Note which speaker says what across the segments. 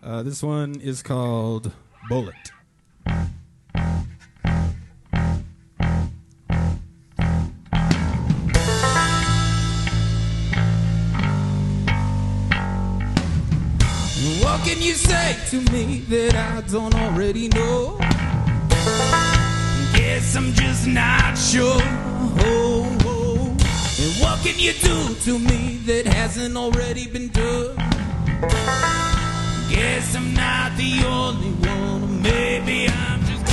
Speaker 1: This one is called Bullet. What can you say to me that I don't already know? Guess I'm just not sure. And what can you do to me that hasn't already been done? Guess I'm not the only one, or maybe I'm just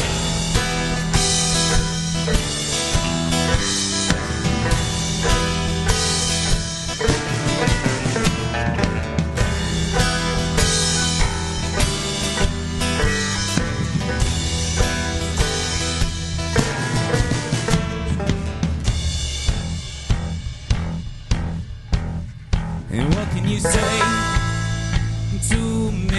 Speaker 1: And what can you say to me?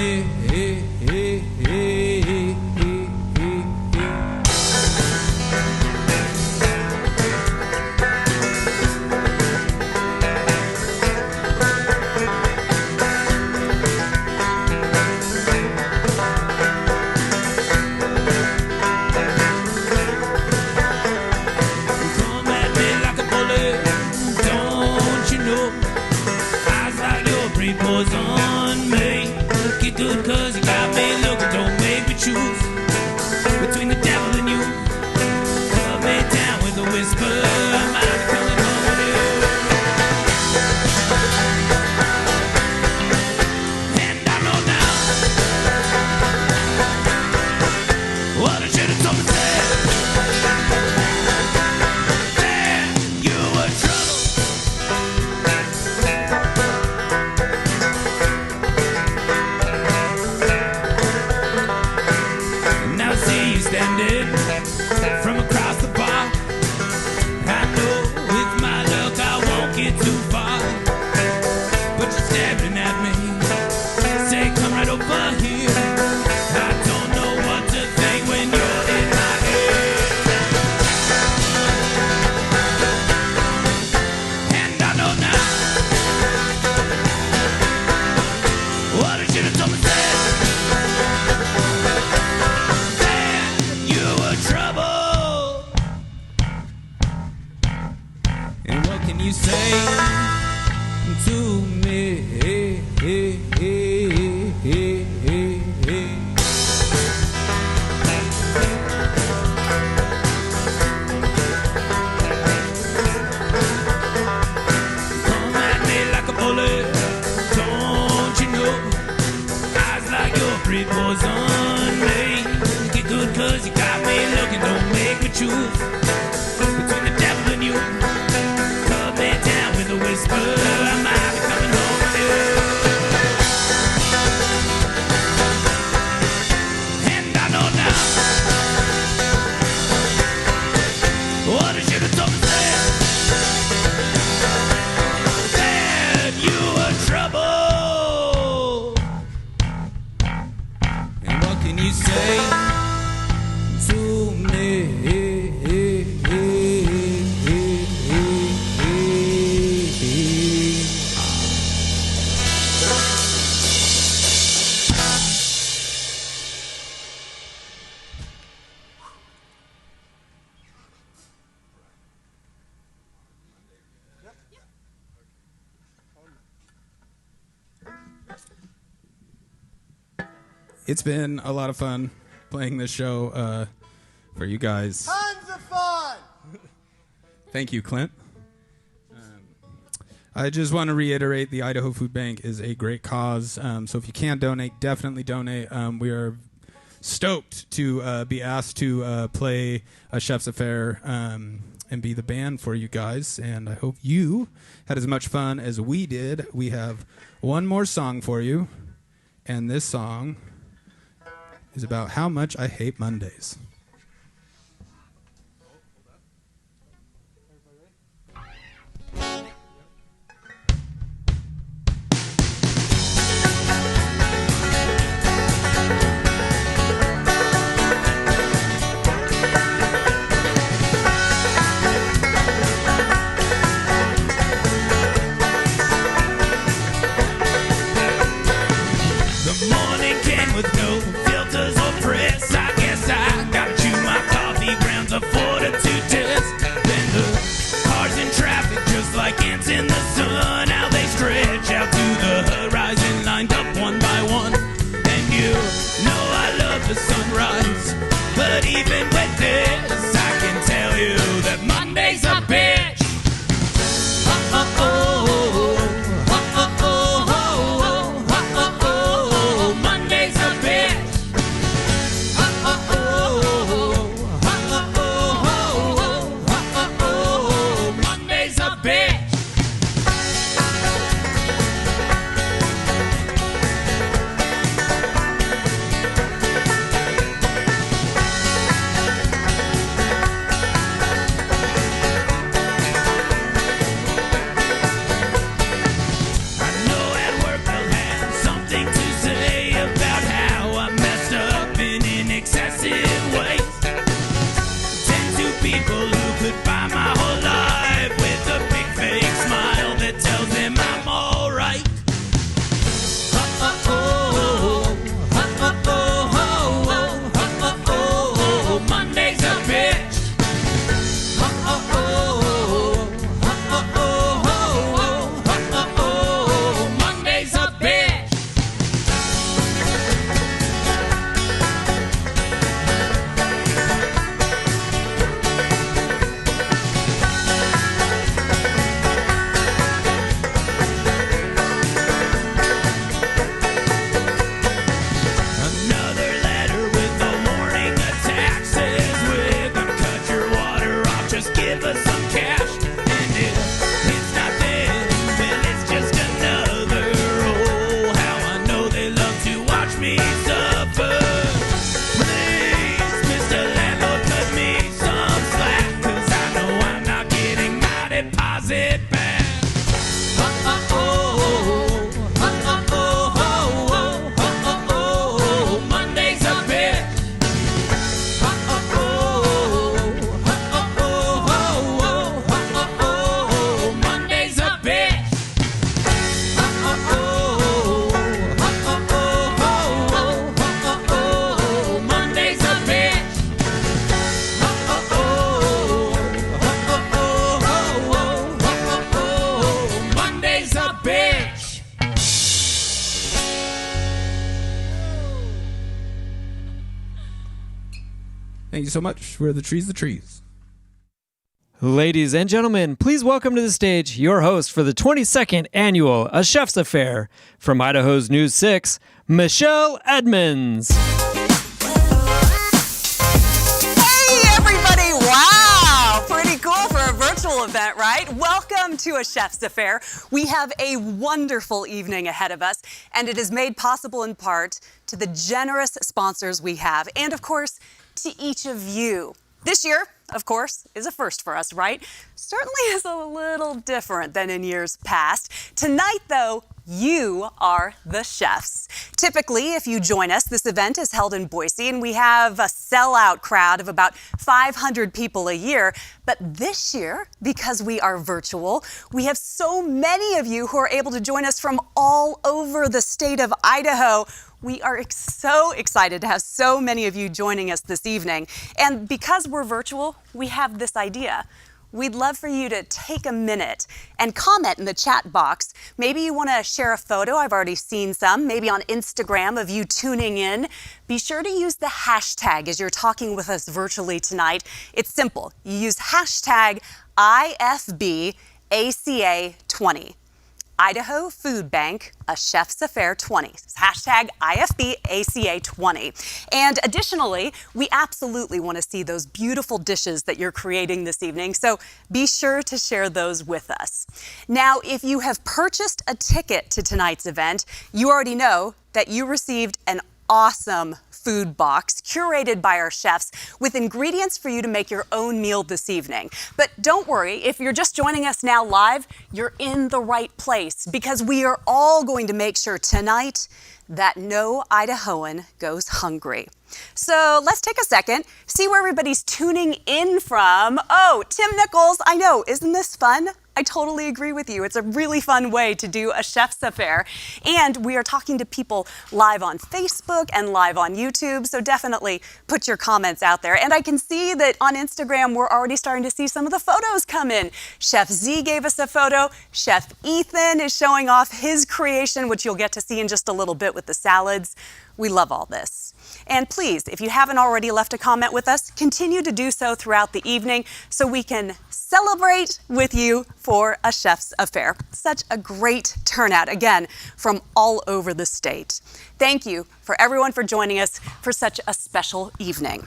Speaker 1: Come at me like a bullet, don't you know? Poison me. Look it good cause you got me looking. Don't make me choose between the devil and you. Cut me down with a whisper. I might be coming home with you. And I know now what I should have told myself. Damn, you were trouble. Standing from across the bar, I know with my luck I won't get too far. But you're staring at me, say come right over here. I don't know what to think when you're in my ear. And I know now what I should have told myself. Trouble. And what can you say to me? Come at me like a bullet, don't you know? Eyes like your breath poison me. Get good cause you got me looking, don't make me choose between the devil and you. Cut me down with a whisper. I might be coming home with you. And I know now what I should have told myself. That you were trouble. And what can you say to me? It's been a lot of fun playing this show for you guys.
Speaker 2: Tons of fun!
Speaker 1: Thank you, Clint. I just want to reiterate the Idaho Food Bank is a great cause. So if you can donate, definitely donate. We are stoked to be asked to play a Chef's Affaire and be the band for you guys. And I hope you had as much fun as we did. We have one more song for you. And this song is about how much I hate Mondays.
Speaker 3: The morning came.
Speaker 2: kitchen with no filters or press. I guess I gotta chew my coffee grounds of fortitude test. Then the cars in traffic, just like ants in the sun, how they stretch out to the horizon, lined up one by one. And you know I love the sunrise, but even with this, I can tell you that Monday's a bitch. Monday's a bitch. Monday's a bitch.
Speaker 1: Thank you so much. We're the trees.
Speaker 3: Ladies and gentlemen, please welcome to the stage your host for the 22nd Annual A Chefs Affaire from Idaho's News 6, Michelle Edmonds.
Speaker 4: Hey, everybody. Wow. Pretty cool for a virtual event, right? Welcome to A Chef's Affaire. We have a wonderful evening ahead of us, and it is made possible in part to the generous sponsors we have, and of course, to each of you. This year, of course, is a first for us, right? Certainly is a little different than in years past. Tonight, though, you are the chefs. Typically, if you join us, this event is held in Boise, and we have a sellout crowd of about 500 people a year. But this year, because we are virtual, we have so many of you who are able to join us from all over the state of Idaho. We are so excited to have so many of you joining us this evening. And because we're virtual, we have this idea. We'd love for you to take a minute and comment in the chat box. Maybe you want to share a photo. I've already seen some, maybe on Instagram of you tuning in. Be sure to use the hashtag as you're talking with us virtually tonight. It's simple. You use hashtag IFBACA20. Idaho Food Bank, A Chef's Affaire 20. Hashtag IFBACA20. And additionally, we absolutely want to see those beautiful dishes that you're creating this evening, so be sure to share those with us. Now, if you have purchased a ticket to tonight's event, you already know that you received an awesome food box curated by our chefs with ingredients for you to make your own meal this evening. But don't worry, if you're just joining us now live, you're in the right place because we are all going to make sure tonight that no Idahoan goes hungry. So let's take a second, see where everybody's tuning in from. Oh, Tim Nichols, I know, isn't this fun? I totally agree with you. It's a really fun way to do a chef's affair. And we are talking to people live on Facebook and live on YouTube, so definitely put your comments out there. And I can see that on Instagram, we're already starting to see some of the photos come in. Chef Z gave us a photo. Chef Ethan is showing off his creation, which you'll get to see in just a little bit with the salads. We love all this. And please, if you haven't already left a comment with us, continue to do so throughout the evening so we can celebrate with you for a chef's affair. Such a great turnout, again, from all over the state. Thank you for everyone for joining us for such a special evening.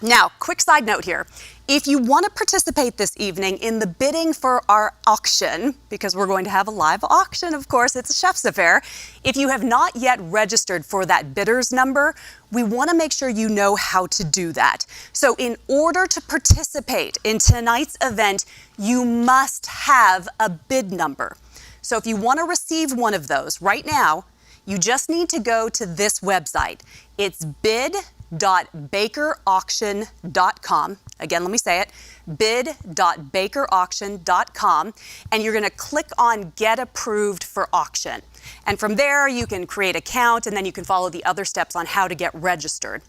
Speaker 4: Now, quick side note here. If you want to participate this evening in the bidding for our auction, because we're going to have a live auction, of course, it's a chef's affair. If you have not yet registered for that bidder's number, we want to make sure you know how to do that. So in order to participate in tonight's event, you must have a bid number. So if you want to receive one of those right now, you just need to go to this website. It's bid.bakerauction.com. Again, let me say it, bid.bakerauction.com, and you're going to click on Get Approved for Auction. And from there, you can create an account, and then you can follow the other steps on how to get registered.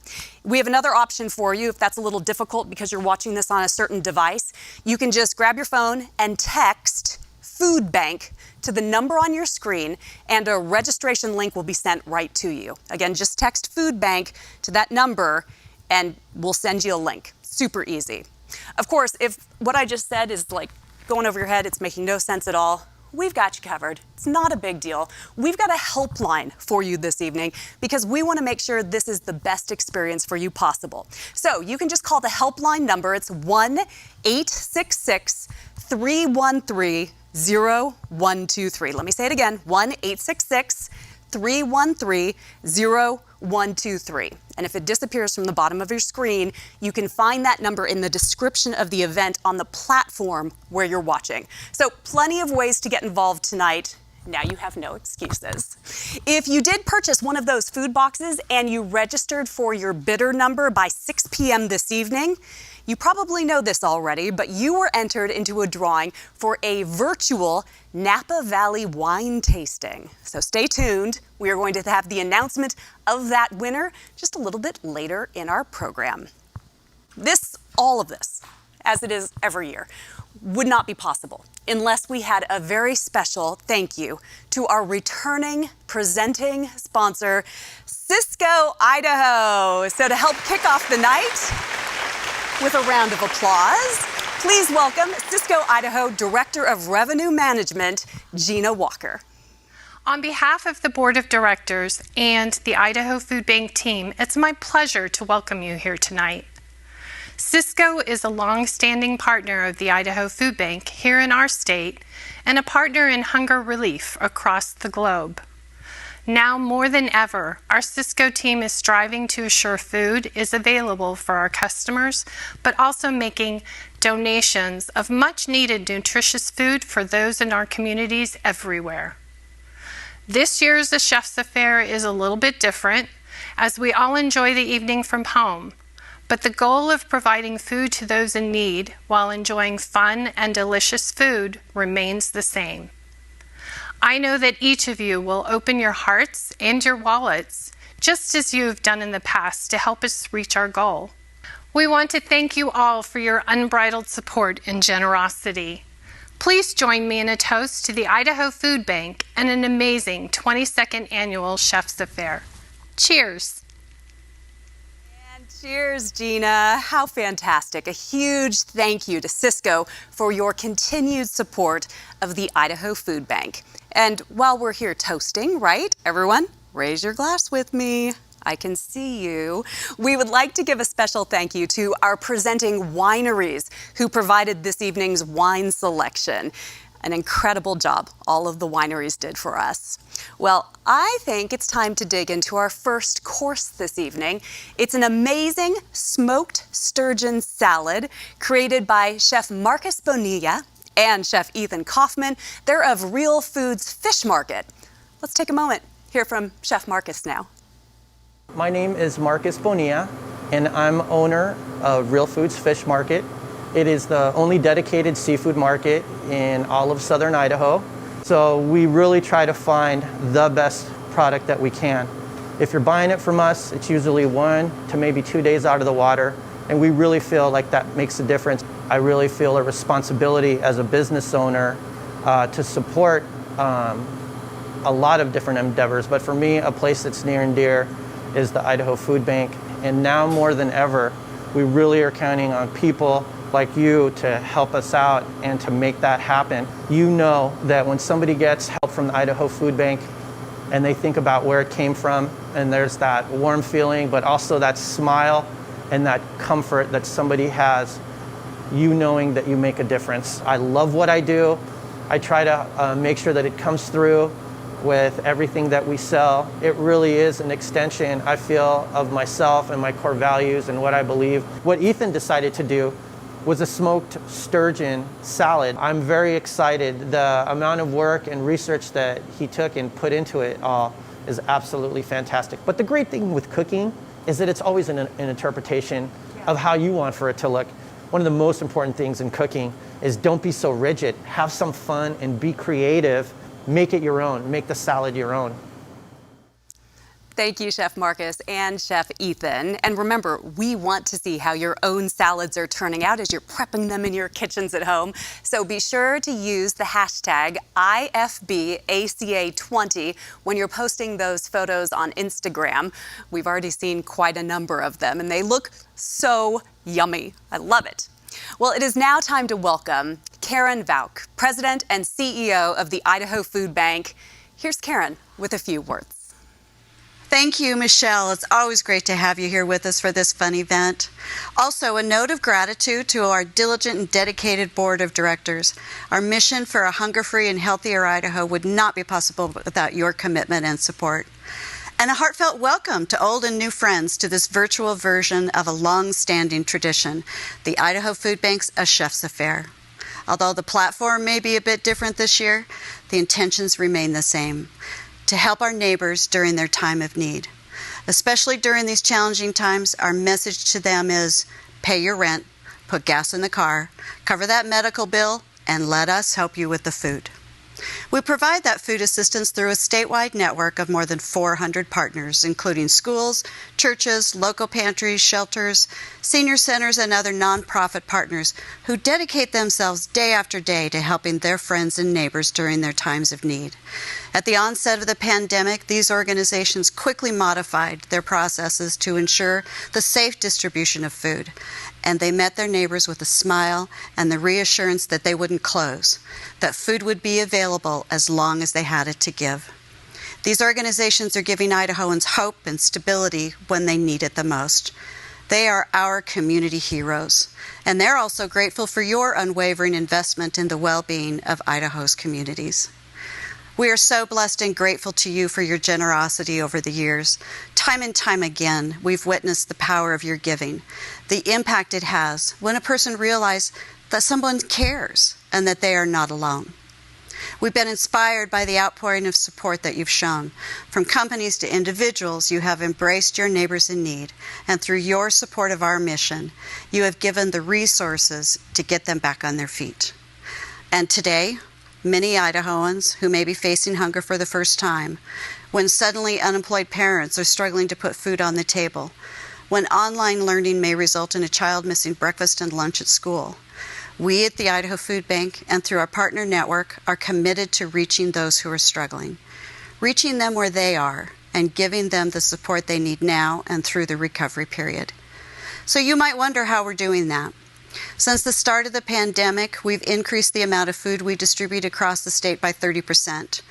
Speaker 4: We have another option for you if that's a little difficult because you're watching this on a certain device. You can just grab your phone and text Food Bank to the number on your screen, and a registration link will be sent right to you. Again, just text Food Bank to that number, and we'll send you a link. Super easy. Of course, if what I just said is like going over your head, it's making no sense at all, we've got you covered. It's not a big deal. We've got a helpline for you this evening because we want to make sure this is the best experience for you possible. So you can just call the helpline number. It's 1-866-313-0123. Let me say it again, 1-866-313-0123. And if it disappears from the bottom of your screen, you can find that number in the description of the event on the platform where you're watching. So plenty of ways to get involved tonight. Now you have no excuses. If you did purchase one of those food boxes and you registered for your bidder number by 6 p.m. this evening, you probably know this already, but you were entered into a drawing for a virtual Napa Valley wine tasting. So stay tuned. We are going to have the announcement of that winner just a little bit later in our program. All of this, as it is every year, would not be possible unless we had a very special thank you to our returning presenting sponsor, Cisco, Idaho. So to help kick off the night, with a round of applause, please welcome Cisco, Idaho Director of Revenue Management, Gina Walker.
Speaker 5: On behalf of the Board of Directors and the Idaho Food Bank team, it's my pleasure to welcome you here tonight. Cisco is a long-standing partner of the Idaho Food Bank here in our state and a partner in hunger relief across the globe. Now more than ever, our Cisco team is striving to assure food is available for our customers, but also making donations of much-needed nutritious food for those in our communities everywhere. This year's The Chef's Affair is a little bit different, as we all enjoy the evening from home, but the goal of providing food to those in need while enjoying fun and delicious food remains the same. I know that each of you will open your hearts and your wallets, just as you have done in the past, to help us reach our goal. We want to thank you all for your unbridled support and generosity. Please join me in a toast to the Idaho Food Bank and an amazing 22nd Annual Chef's Affair. Cheers.
Speaker 4: And cheers, Gina. How fantastic. A huge thank you to Cisco for your continued support of the Idaho Food Bank. And while we're here toasting, right, everyone, raise your glass with me. I can see you. We would like to give a special thank you to our presenting wineries who provided this evening's wine selection. An incredible job all of the wineries did for us. Well, I think it's time to dig into our first course this evening. It's an amazing smoked sturgeon salad created by Chef Marcus Bonilla and Chef Ethan Kaufman. They're of Real Foods Fish Market. Let's take a moment, hear from Chef Marcus now.
Speaker 6: My name is Marcus Bonilla, and I'm owner of Real Foods Fish Market. It is the only dedicated seafood market in all of southern Idaho. So we really try to find the best product that we can. If you're buying it from us, it's usually 1 to maybe 2 days out of the water, and we really feel like that makes a difference. I really feel a responsibility as a business owner to support a lot of different endeavors, but for me, a place that's near and dear is the Idaho Food Bank. And now more than ever, we really are counting on people like you to help us out and to make that happen. You know that when somebody gets help from the Idaho Food Bank and they think about where it came from, and there's that warm feeling, but also that smile and that comfort that somebody has, you knowing that you make a difference. I love what I do. I try to make sure that it comes through with everything that we sell. It really is an extension, I feel, of myself and my core values and what I believe. What Ethan decided to do was a smoked sturgeon salad. I'm very excited. The amount of work and research that he took and put into it all is absolutely fantastic. But the great thing with cooking is that it's always an interpretation of how you want for it to look. One of the most important things in cooking is don't be so rigid. Have some fun and be creative. Make it your own. Make the salad your own.
Speaker 4: Thank you, Chef Marcus and Chef Ethan. And remember, we want to see how your own salads are turning out as you're prepping them in your kitchens at home. So be sure to use the hashtag IFBACA20 when you're posting those photos on Instagram. We've already seen quite a number of them, and they look so yummy. I love it. Well, it is now time to welcome Karen Vauk, President and CEO of the Idaho Food Bank. Here's Karen with a few words.
Speaker 7: Thank you, Michelle. It's always great to have you here with us for this fun event. Also, a note of gratitude to our diligent and dedicated board of directors. Our mission for a hunger-free and healthier Idaho would not be possible without your commitment and support. And a heartfelt welcome to old and new friends to this virtual version of a long-standing tradition, the Idaho Food Bank's A Chefs Affaire. Although the platform may be a bit different this year, the intentions remain the same: to help our neighbors during their time of need. Especially during these challenging times, our message to them is pay your rent, put gas in the car, cover that medical bill, and let us help you with the food. We provide that food assistance through a statewide network of more than 400 partners, including schools, churches, local pantries, shelters, senior centers, and other nonprofit partners who dedicate themselves day after day to helping their friends and neighbors during their times of need. At the onset of the pandemic, these organizations quickly modified their processes to ensure the safe distribution of food, and they met their neighbors with a smile and the reassurance that they wouldn't close, that food would be available as long as they had it to give. These organizations are giving Idahoans hope and stability when they need it the most. They are our community heroes, and they're also grateful for your unwavering investment in the well-being of Idaho's communities. We are so blessed and grateful to you for your generosity over the years. Time and time again, we've witnessed the power of your giving, the impact it has when a person realizes that someone cares and that they are not alone. We've been inspired by the outpouring of support that you've shown. From companies to individuals, you have embraced your neighbors in need, and through your support of our mission, you have given the resources to get them back on their feet. And today, many Idahoans who may be facing hunger for the first time, when suddenly unemployed parents are struggling to put food on the table, when online learning may result in a child missing breakfast and lunch at school, we at the Idaho Food Bank and through our partner network are committed to reaching those who are struggling, reaching them where they are and giving them the support they need now and through the recovery period. So you might wonder how we're doing that. Since the start of the pandemic, we've increased the amount of food we distribute across the state by 30%.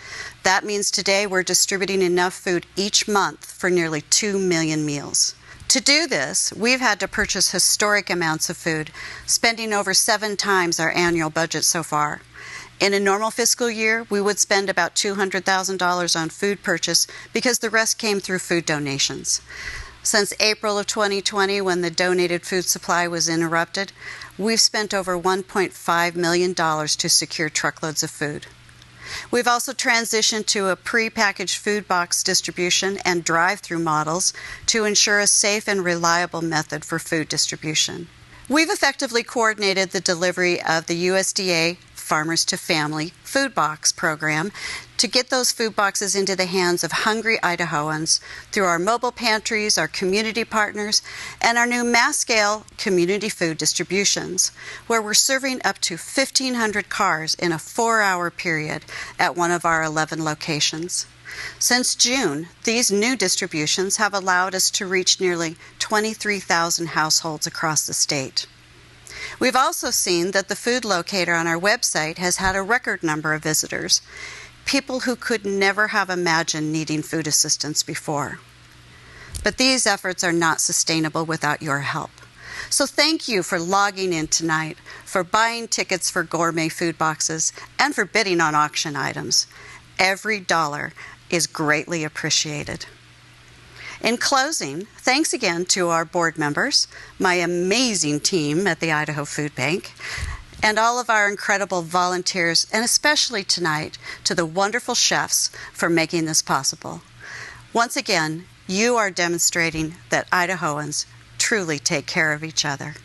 Speaker 7: That means today we're distributing enough food each month for nearly 2 million meals. To do this, we've had to purchase historic amounts of food, spending over 7 times our annual budget so far. In a normal fiscal year, we would spend about $200,000 on food purchase because the rest came through food donations. Since April of 2020, when the donated food supply was interrupted, we've spent over $1.5 million to secure truckloads of food. We've also transitioned to a pre-packaged food box distribution and drive-through models to ensure a safe and reliable method for food distribution. We've effectively coordinated the delivery of the USDA Farmers to Family Food Box program to get those food boxes into the hands of hungry Idahoans through our mobile pantries, our community partners, and our new mass-scale community food distributions, where we're serving up to 1,500 cars in a 4-hour period at one of our 11 locations. Since June, these new distributions have allowed us to reach nearly 23,000 households across the state. We've also seen that the food locator on our website has had a record number of visitors, people who could never have imagined needing food assistance before. But these efforts are not sustainable without your help. So thank you for logging in tonight, for buying tickets for gourmet food boxes, and for bidding on auction items. Every dollar is greatly appreciated. In closing, thanks again to our board members, my amazing team at the Idaho Food Bank, and all of our incredible volunteers, and especially tonight to the wonderful chefs for making this possible. Once again, you are demonstrating that Idahoans truly take care of each other.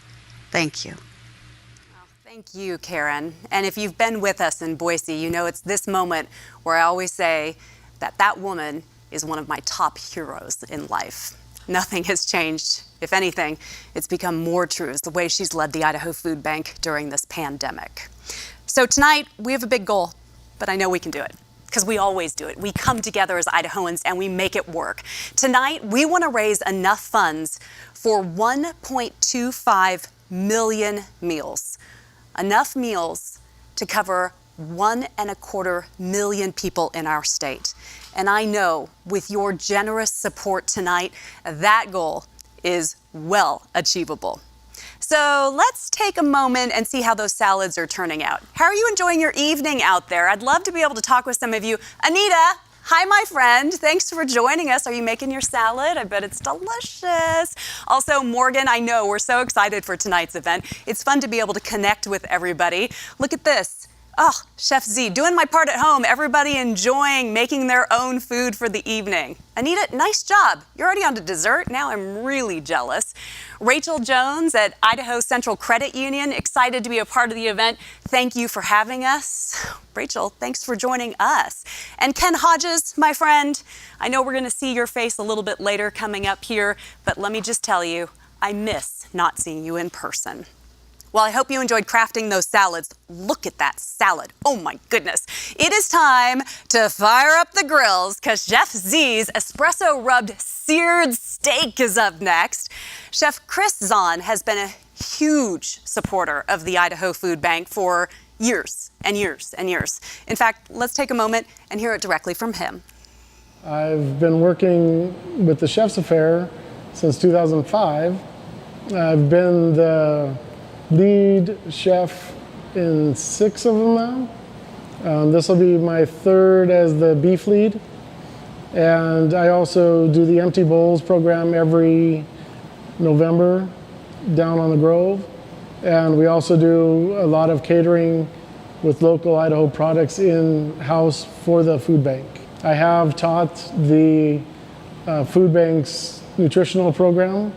Speaker 7: Thank you.
Speaker 4: Thank you, Karen. And if you've been with us in Boise, you know it's this moment where I always say that that woman is one of my top heroes in life. Nothing has changed. If anything, it's become more true as the way she's led the Idaho Food Bank during this pandemic. So tonight, we have a big goal, but I know we can do it because we always do it. We come together as Idahoans and we make it work. Tonight, we want to raise enough funds for 1.25 million meals. Enough meals to cover 1.25 million people in our state. And I know with your generous support tonight, that goal is well achievable. So let's take a moment and see how those salads are turning out. How are you enjoying your evening out there? I'd love to be able to talk with some of you. Anita, hi, my friend. Thanks for joining us. Are you making your salad? I bet it's delicious. Also, Morgan, I know we're so excited for tonight's event. It's fun to be able to connect with everybody. Look at this. Oh, Chef Z, doing my part at home. Everybody enjoying making their own food for the evening. Anita, nice job. You're already on to dessert. Now I'm really jealous. Rachel Jones at Idaho Central Credit Union, excited to be a part of the event. Thank you for having us. Rachel, thanks for joining us. And Ken Hodges, my friend, I know we're going to see your face a little bit later coming up here, but let me just tell you, I miss not seeing you in person. Well, I hope you enjoyed crafting those salads. Look at that salad. Oh my goodness. It is time to fire up the grills because Chef Z's espresso rubbed seared steak is up next. Chef Chris Zahn has been a huge supporter of the Idaho Food Bank for years and years and years. In fact, let's take a moment and hear it directly from him.
Speaker 8: I've been working with the Chefs Affaire since 2005. I've been the lead chef in 6 of them now. This will be my 3rd as the beef lead. And I also do the Empty Bowls program every November down on the Grove. And we also do a lot of catering with local Idaho products in-house for the food bank. I have taught the food bank's nutritional program,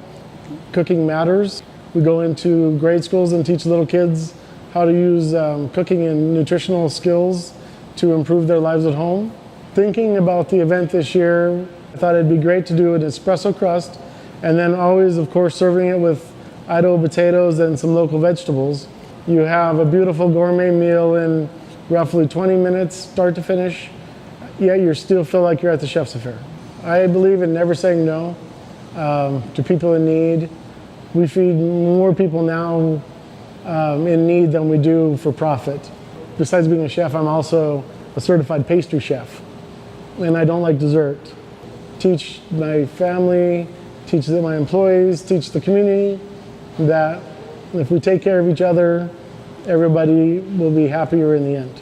Speaker 8: Cooking Matters. We go into grade schools and teach little kids how to use cooking and nutritional skills to improve their lives at home. Thinking about the event this year, I thought it'd be great to do an espresso crust and then always, of course, serving it with Idaho potatoes and some local vegetables. You have a beautiful gourmet meal in roughly 20 minutes, start to finish, yet you still feel like you're at the Chef's Affaire. I believe in never saying no to people in need. We feed more people now in need than we do for profit. Besides being a chef, I'm also a certified pastry chef, and I don't like dessert. Teach my family, teach my employees, teach the community that if we take care of each other, everybody will be happier in the end.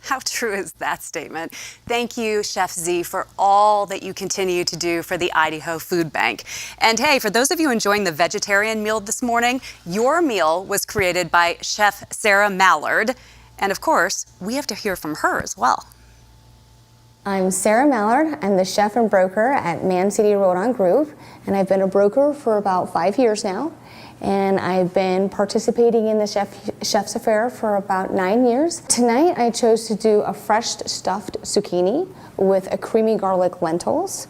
Speaker 4: How true is that statement? Thank you, Chef Z, for all that you continue to do for the Idaho Food Bank. And hey, for those of you enjoying the vegetarian meal this morning, your meal was created by Chef Sarah Mallard. And of course, we have to hear from her as well.
Speaker 9: I'm Sarah Mallard. I'm the chef and broker at Man City Rhode Island Group, and I've been a broker for about 5 years now. And I've been participating in the Chef's Affaire for about 9 years. Tonight I chose to do a fresh stuffed zucchini with a creamy garlic lentils.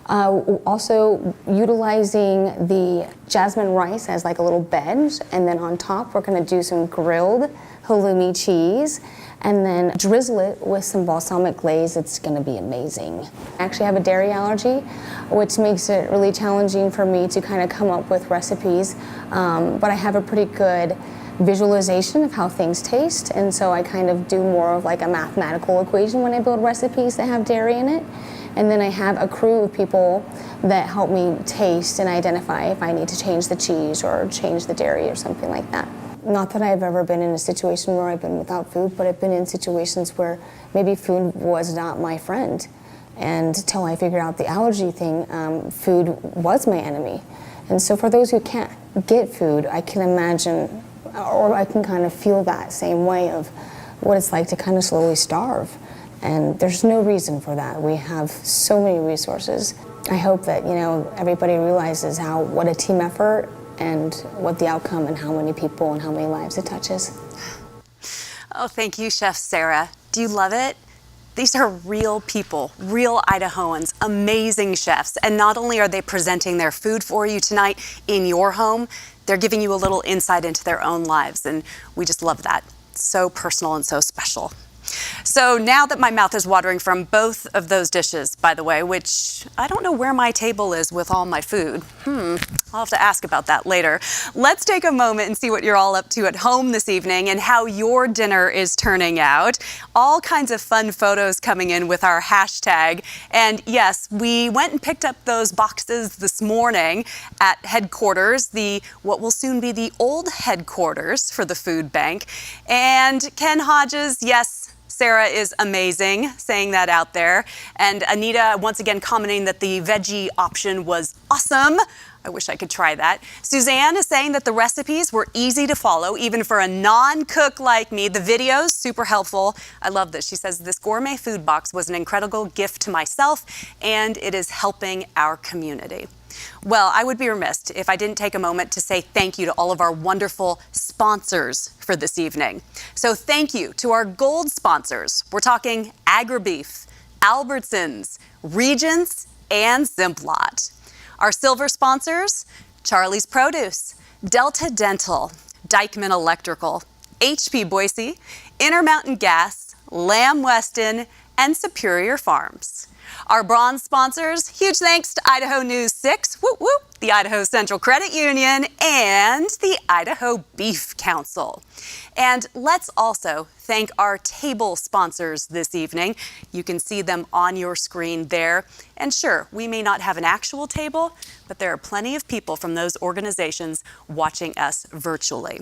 Speaker 9: Also utilizing the jasmine rice as like a little bed, and then on top we're going to do some grilled halloumi cheese and then drizzle it with some balsamic glaze. It's going to be amazing. I actually have a dairy allergy, which makes it really challenging for me to kind of come up with recipes, but I have a pretty good visualization of how things taste, and so I kind of do more of like a mathematical equation when I build recipes that have dairy in it. And then I have a crew of people that help me taste and identify if I need to change the cheese or change the dairy or something like that. Not that I've ever been in a situation where I've been without food, but I've been in situations where maybe food was not my friend. And until I figured out the allergy thing, food was my enemy. And so for those who can't get food, I can imagine, or I can kind of feel that same way of what it's like to kind of slowly starve. And there's no reason for that. We have so many resources. I hope that, everybody realizes what a team effort and what the outcome and how many people and how many lives it touches.
Speaker 4: Oh, thank you, Chef Sarah. Do you love it? These are real people, real Idahoans, amazing chefs. And not only are they presenting their food for you tonight in your home, they're giving you a little insight into their own lives. And we just love that. So personal and so special. So now that my mouth is watering from both of those dishes, by the way, which I don't know where my table is with all my food. I'll have to ask about that later. Let's take a moment and see what you're all up to at home this evening and how your dinner is turning out. All kinds of fun photos coming in with our hashtag. And yes, we went and picked up those boxes this morning at headquarters, what will soon be the old headquarters for the food bank. And Ken Hodges, yes, Sarah is amazing, saying that out there. And Anita, once again, commenting that the veggie option was awesome. I wish I could try that. Suzanne is saying that the recipes were easy to follow, even for a non-cook like me. The videos, super helpful. I love this. She says, this gourmet food box was an incredible gift to myself, and it is helping our community. Well, I would be remiss if I didn't take a moment to say thank you to all of our wonderful sponsors for this evening. So thank you to our gold sponsors. We're talking AgriBeef, Albertsons, Regents, and Simplot. Our silver sponsors, Charlie's Produce, Delta Dental, Dykeman Electrical, HP Boise, Intermountain Gas, Lamb Weston, and Superior Farms. Our bronze sponsors, huge thanks to Idaho News 6, whoop whoop, the Idaho Central Credit Union, and the Idaho Beef Council. And let's also thank our table sponsors this evening. You can see them on your screen there. And sure, we may not have an actual table, but there are plenty of people from those organizations watching us virtually.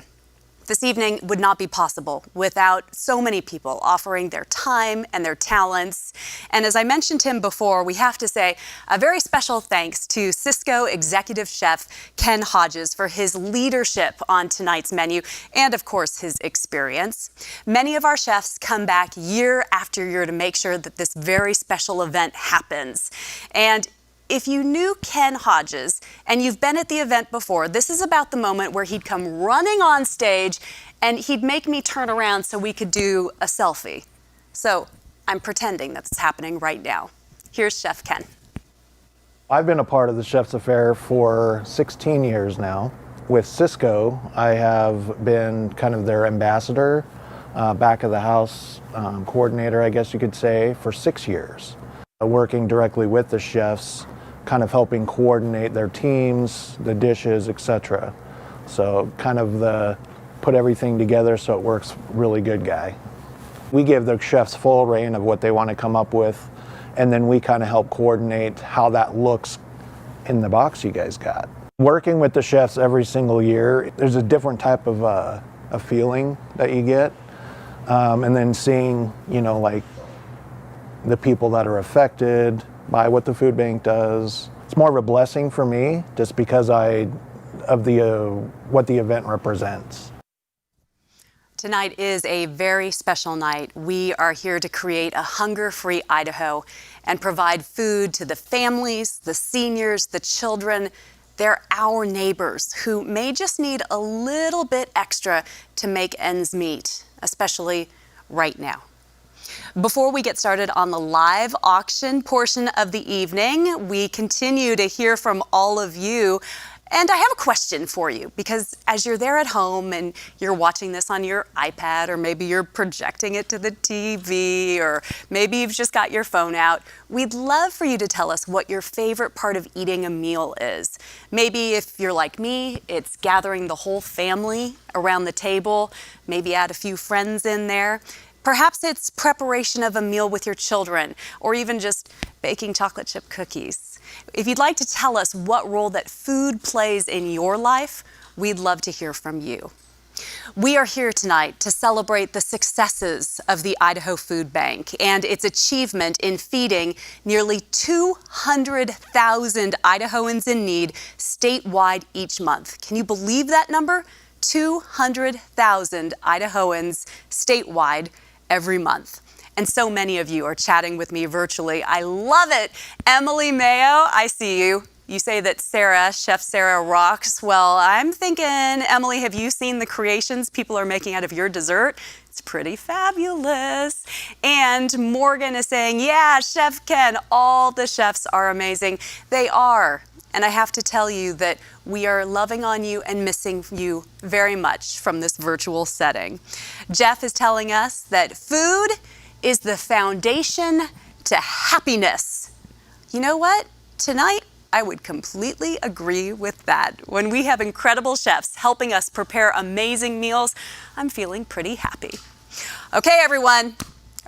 Speaker 4: This evening would not be possible without so many people offering their time and their talents. And as I mentioned to him before, we have to say a very special thanks to Cisco Executive Chef Ken Hodges for his leadership on tonight's menu and, of course, his experience. Many of our chefs come back year after year to make sure that this very special event happens. And if you knew Ken Hodges and you've been at the event before, this is about the moment where he'd come running on stage and he'd make me turn around so we could do a selfie. So I'm pretending that's happening right now. Here's Chef Ken.
Speaker 10: I've been a part of the Chef's Affaire for 16 years now. With Cisco, I have been kind of their ambassador, back of the house coordinator, I guess you could say, for 6 years. Working directly with the chefs, kind of helping coordinate their teams, the dishes, etc. So kind of put everything together so it works really good guy. We give the chefs full reign of what they want to come up with, and then we kind of help coordinate how that looks in the box you guys got. Working with the chefs every single year, there's a different type of a feeling that you get, and then seeing, like the people that are affected by what the food bank does. It's more of a blessing for me just because of what the event represents.
Speaker 4: Tonight is a very special night. We are here to create a hunger-free Idaho and provide food to the families, the seniors, the children. They're our neighbors who may just need a little bit extra to make ends meet, especially right now. Before we get started on the live auction portion of the evening, we continue to hear from all of you. And I have a question for you, because as you're there at home and you're watching this on your iPad, or maybe you're projecting it to the TV, or maybe you've just got your phone out, we'd love for you to tell us what your favorite part of eating a meal is. Maybe if you're like me, it's gathering the whole family around the table, maybe add a few friends in there. Perhaps it's preparation of a meal with your children, or even just baking chocolate chip cookies. If you'd like to tell us what role that food plays in your life, we'd love to hear from you. We are here tonight to celebrate the successes of the Idaho Food Bank and its achievement in feeding nearly 200,000 Idahoans in need statewide each month. Can you believe that number? 200,000 Idahoans statewide every month. And so many of you are chatting with me virtually. I love it. Emily Mayo, I see you. You say that Chef Sarah rocks. Well, I'm thinking, Emily, have you seen the creations people are making out of your dessert? It's pretty fabulous. And Morgan is saying, yeah, Chef Ken, all the chefs are amazing. They are. And I have to tell you that we are loving on you and missing you very much from this virtual setting. Jeff is telling us that food is the foundation to happiness. You know what? Tonight, I would completely agree with that. When we have incredible chefs helping us prepare amazing meals, I'm feeling pretty happy. Okay, everyone,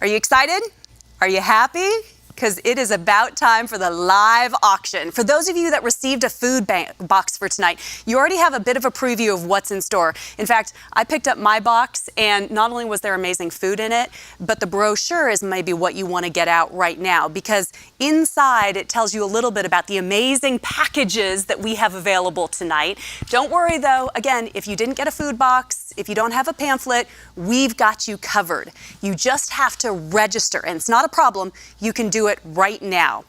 Speaker 4: are you excited? Are you happy? Because it is about time for the live auction. For those of you that received a food box for tonight, you already have a bit of a preview of what's in store. In fact, I picked up my box, and not only was there amazing food in it, but the brochure is maybe what you want to get out right now, because inside it tells you a little bit about the amazing packages that we have available tonight. Don't worry though, again, if you didn't get a food box, if you don't have a pamphlet, we've got you covered. You just have to register, and it's not a problem. You can do it right now.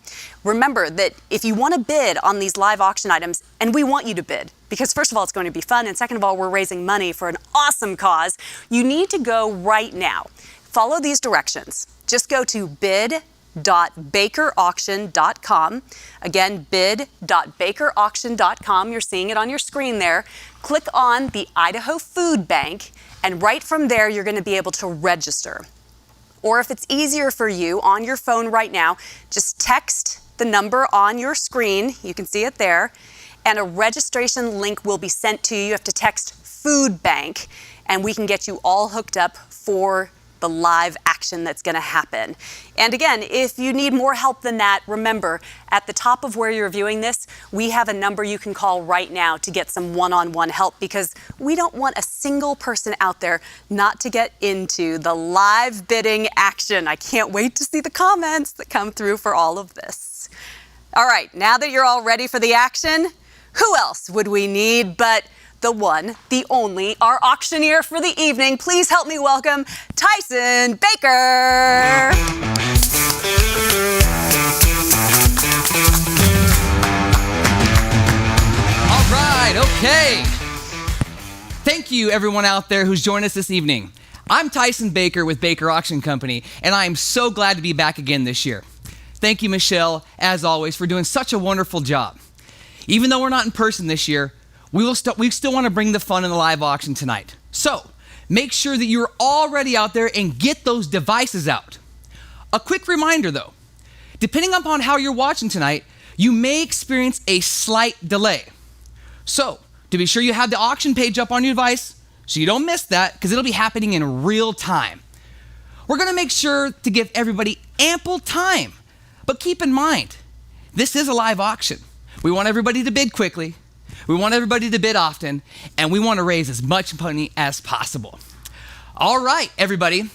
Speaker 4: Remember that if you want to bid on these live auction items, and we want you to bid, because first of all, it's going to be fun, and second of all, we're raising money for an awesome cause, you need to go right now. Follow these directions. Just go to bid.bakerauction.com. Again, bid.bakerauction.com. You're seeing it on your screen there. Click on the Idaho Food Bank, and right from there, you're going to be able to register. Or if it's easier for you on your phone right now, just text the number on your screen. You can see it there. And a registration link will be sent to you. You have to text Food Bank, and we can get you all hooked up for the live action that's going to happen. And again, if you need more help than that, remember, at the top of where you're viewing this, we have a number you can call right now to get some one-on-one help, because we don't want a single person out there not to get into the live bidding action. I can't wait to see the comments that come through for all of this. All right, now that you're all ready for the action, who else would we need but the one, the only, our auctioneer for the evening. Please help me welcome Tyson Baker.
Speaker 11: All right, okay. Thank you, everyone out there who's joined us this evening. I'm Tyson Baker with Baker Auction Company, and I am so glad to be back again this year. Thank you, Michelle, as always, for doing such a wonderful job. Even though we're not in person this year, we still want to bring the fun in the live auction tonight. So, make sure that you're already out there and get those devices out. A quick reminder though, depending upon how you're watching tonight, you may experience a slight delay. So, to be sure you have the auction page up on your device so you don't miss that, because it'll be happening in real time. We're going to make sure to give everybody ample time, but keep in mind, this is a live auction. We want everybody to bid quickly. We want everybody to bid often, and we want to raise as much money as possible. All right, everybody,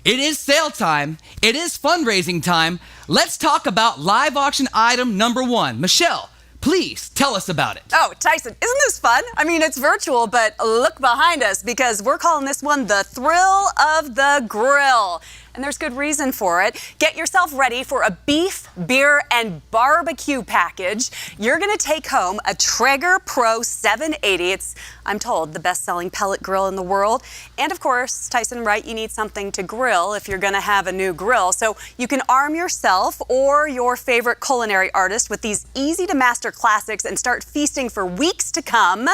Speaker 11: it is sale time. It is fundraising time. Let's talk about live auction item number one. Michelle, Please tell us about it.
Speaker 4: Oh, Tyson, isn't this fun? I mean, it's virtual, but look behind us because we're calling this one the Thrill of the Grill. And there's good reason for it. Get yourself ready for a beef, beer, and barbecue package. You're going to take home a Traeger Pro 780. It's, I'm told, the best-selling pellet grill in the world. And of course, Tyson, right, you need something to grill if you're going to have a new grill. So you can arm yourself or your favorite culinary artist with these easy-to-master classics and start feasting for weeks to come.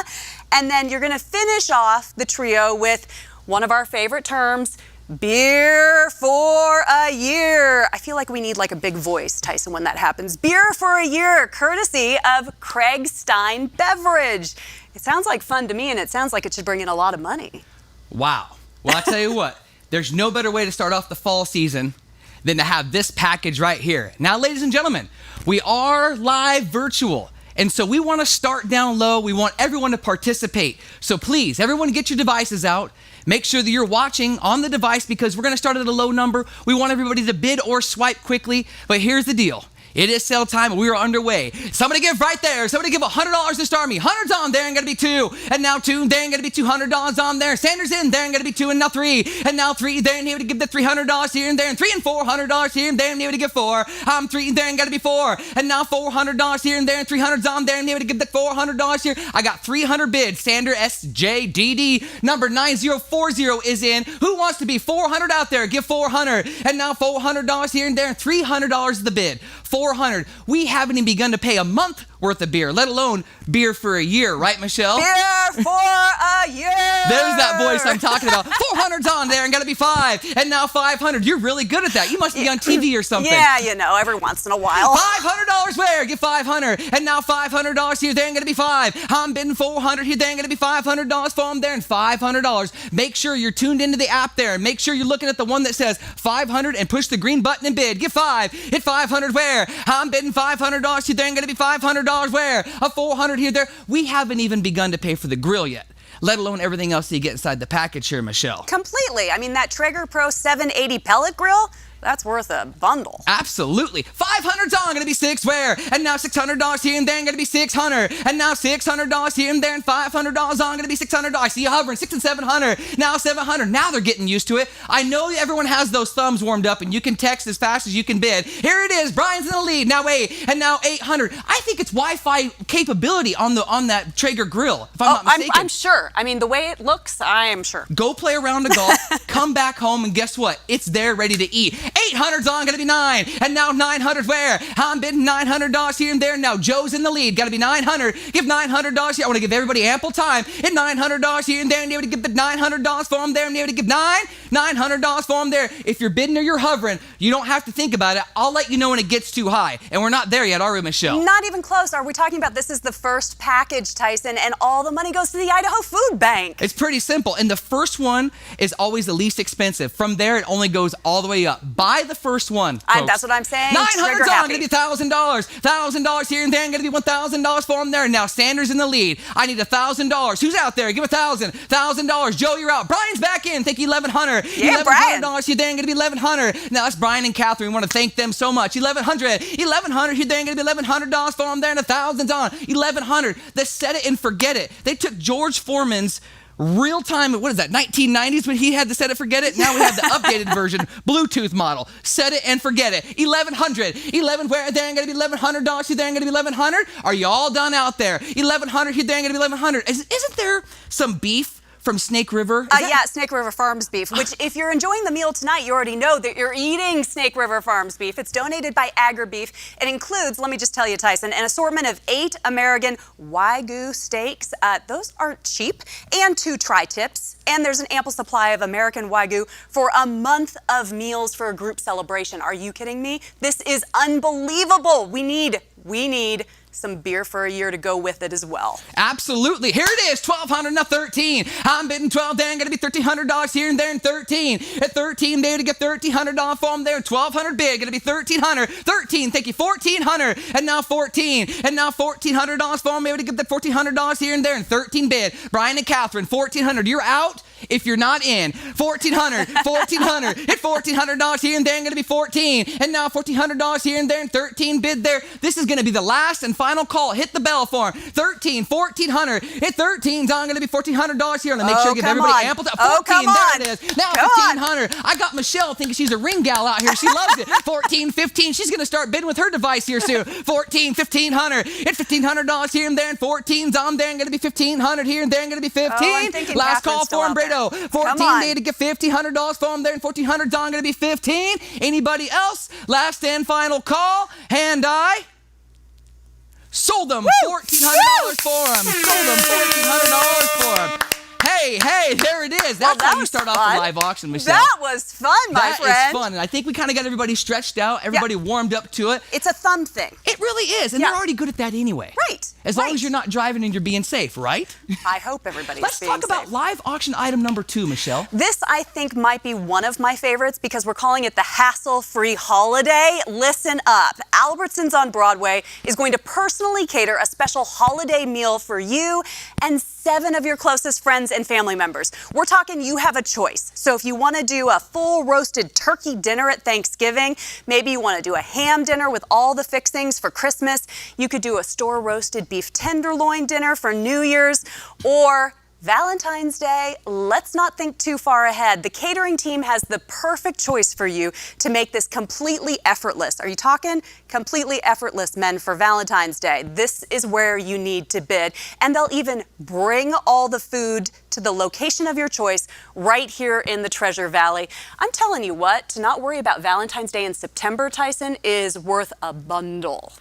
Speaker 4: And then you're going to finish off the trio with one of our favorite terms, beer for a year. I feel like we need like a big voice, Tyson, when that happens. Beer for a year, courtesy of Craig Stein Beverage. It sounds like fun to me, and it sounds like it should bring in a lot of money.
Speaker 11: Wow. Well, I tell you what, there's no better way to start off the fall season than to have this package right here. Now, ladies and gentlemen, we are live virtual. And so we want to start down low. We want everyone to participate. So please, everyone get your devices out. Make sure that you're watching on the device because we're going to start at a low number. We want everybody to bid or swipe quickly. But here's the deal. It is sale time and we are underway. Somebody give right there. Somebody give $100 to start me. 100's on there and going to be 2. And now 2, there and going to be $200 on there. Sanders in there and going to be 2 and now 3. And now 3 there and able to give the $300 here and there. And 3 and $400 here and there and able to give 4. 3 there and going to be 4. And now $400 here and there and 300's on there and able to give the $400 here. I got 300 bids. Sander SJDD number 9040 is in. Who wants to be 400 out there? Give 400. And now $400 here and there and $300 is the bid. 400. We haven't even begun to pay a month worth of beer, let alone beer for a year, right, Michelle?
Speaker 4: Beer for a year!
Speaker 11: There's that voice I'm talking about. 400's on there and gotta be 5. And now 500. You're really good at that. You must be on TV or something.
Speaker 4: Yeah, you know, every once in a while.
Speaker 11: $500 where? Give 500. And now $500 here, there and gonna be 5. I'm bidding 400 here, there and gonna be $500 for them there and $500. Make sure you're tuned into the app there and make sure you're looking at the one that says 500 and push the green button and bid. Give 5. Hit 500 where? I'm bidding $500 here, there and gonna be $500 where? A 400 here, there. We haven't even begun to pay for the grill yet, let alone everything else that you get inside the package here, Michelle.
Speaker 4: Completely. I mean, that Traeger Pro 780 pellet grill, that's worth a bundle.
Speaker 11: Absolutely. 500's on, gonna be 6 where? And now $600 here and there, gonna be 600. And now $600 here and there and $500 on, gonna be $600. I see you hovering, 6 and 700. Now 700. Now they're getting used to it. I know everyone has those thumbs warmed up and you can text as fast as you can bid. Here it is. Brian's in the lead. Now 8 and now 800. I think it's Wi-Fi capability on that Traeger grill, if I'm not mistaken.
Speaker 4: I'm sure. I mean, the way it looks, I am sure.
Speaker 11: Go play a round of golf, come back home, and guess what? It's there ready to eat. 800's on, gonna be 9. And now 900 where? I'm bidding $900 here and there. Now Joe's in the lead. Gotta be 900. Give $900 here. I want to give everybody ample time. And $900 here and there and able to give the $900 for them there and able to give $900 for them there. If you're bidding or you're hovering, you don't have to think about it. I'll let you know when it gets too high. And we're not there yet, are we, Michelle?
Speaker 4: Not even close. Are we talking about this is the first package, Tyson, and all the money goes to the Idaho Food Bank?
Speaker 11: It's pretty simple. And the first one is always the least expensive. From there, it only goes all the way up. Buy the first one.
Speaker 4: That's what I'm saying.
Speaker 11: 900's on, gonna be $1,000. $1,000 here and there, gonna be $1,000 for them there. And now Sanders in the lead. I need $1,000. Who's out there? Give $1,000. $1,000. Joe, you're out. Brian's back in. Thank you, $1,100.
Speaker 4: Yeah, Brian.
Speaker 11: $1,100 here, there, gonna be $1,100. Now that's Brian and Catherine. We want to thank them so much. $1,100. $1,100 here, there, gonna be $1,100 for them there, and $1,000's on. $1,100. Let's set it and forget it. They took George Foreman's real time, what is that, 1990s when he had to set it, forget it? Now we have the updated version, Bluetooth model. Set it and forget it. 1,100. 11 where? There ain't gonna be $1,100 here, there ain't gonna be 1,100. Are you all done out there? 1,100 here, there ain't gonna be 1,100. Isn't there some beef from Snake River?
Speaker 4: Yeah, Snake River Farms beef, which if you're enjoying the meal tonight, you already know that you're eating Snake River Farms beef. It's donated by AgriBeef. It includes, let me just tell you, Tyson, an assortment of 8 American Wagyu steaks. Those aren't cheap. And 2 tri-tips. And there's an ample supply of American Wagyu for a month of meals for a group celebration. Are you kidding me? This is unbelievable. We need some beer for a year to go with it as well.
Speaker 11: Absolutely. Here it is, 1,200, now 13. I'm bidding 12, then gonna be $1,300 here and there and 13. At 13, there to get $1,300 for them there, and 1,200 bid, gonna be 1,300. 13, thank you, 1,400, and now 14, and now $1,400 for them, able to get that $1,400 here and there, and 13 bid. Brian and Catherine, 1,400. You're out if you're not in. 1,400, 1,400, hit $1,400 here and there, and gonna be 14, and now $1,400 here and there, and 13 bid there. This is gonna be the last and final final call. Hit the bell for him. 13, 1400. Hit 13's on. Going to be $1,400 here. I'm going to make sure to give everybody ample time. 14, there it is. Now 1,500. I got Michelle thinking she's a ring gal out here. She loves it. 14, 15. She's going to start bidding with her device here soon. 14, 1,500. Hit $1,500 here and there. And 14's on there. And going to be 1,500 here and there. And going to be 15. Last call for him, Brado. 14 day to get $1,500 for him there. And 1,400's on. Going to be 15. Anybody else? Last and final call. And I sold them $1,400 for him. Sold them $1,400 for him. Hey, there it is. That's how you start off a live auction, Michelle.
Speaker 4: That was fun, my friend.
Speaker 11: That is fun. And I think we kind of got everybody stretched out, everybody warmed up to it.
Speaker 4: It's a thumb thing.
Speaker 11: It really is. And they're already good at that anyway.
Speaker 4: Right.
Speaker 11: As long as you're not driving and you're being safe, right?
Speaker 4: I hope everybody's
Speaker 11: Let's
Speaker 4: being safe.
Speaker 11: talk about live auction item number 2, Michelle.
Speaker 4: This, I think, might be one of my favorites because we're calling it the hassle-free holiday. Listen up. Albertsons on Broadway is going to personally cater a special holiday meal for you and 7 of your closest friends and family members. We're talking you have a choice. So if you want to do a full roasted turkey dinner at Thanksgiving, maybe you want to do a ham dinner with all the fixings for Christmas, you could do a store roasted beef tenderloin dinner for New Year's, or Valentine's Day. Let's not think too far ahead. The catering team has the perfect choice for you to make this completely effortless. Are you talking completely effortless, men, for Valentine's Day? This is where you need to bid. And they'll even bring all the food to the location of your choice right here in the Treasure Valley. I'm telling you what, to not worry about Valentine's Day in September, Tyson, is worth a bundle.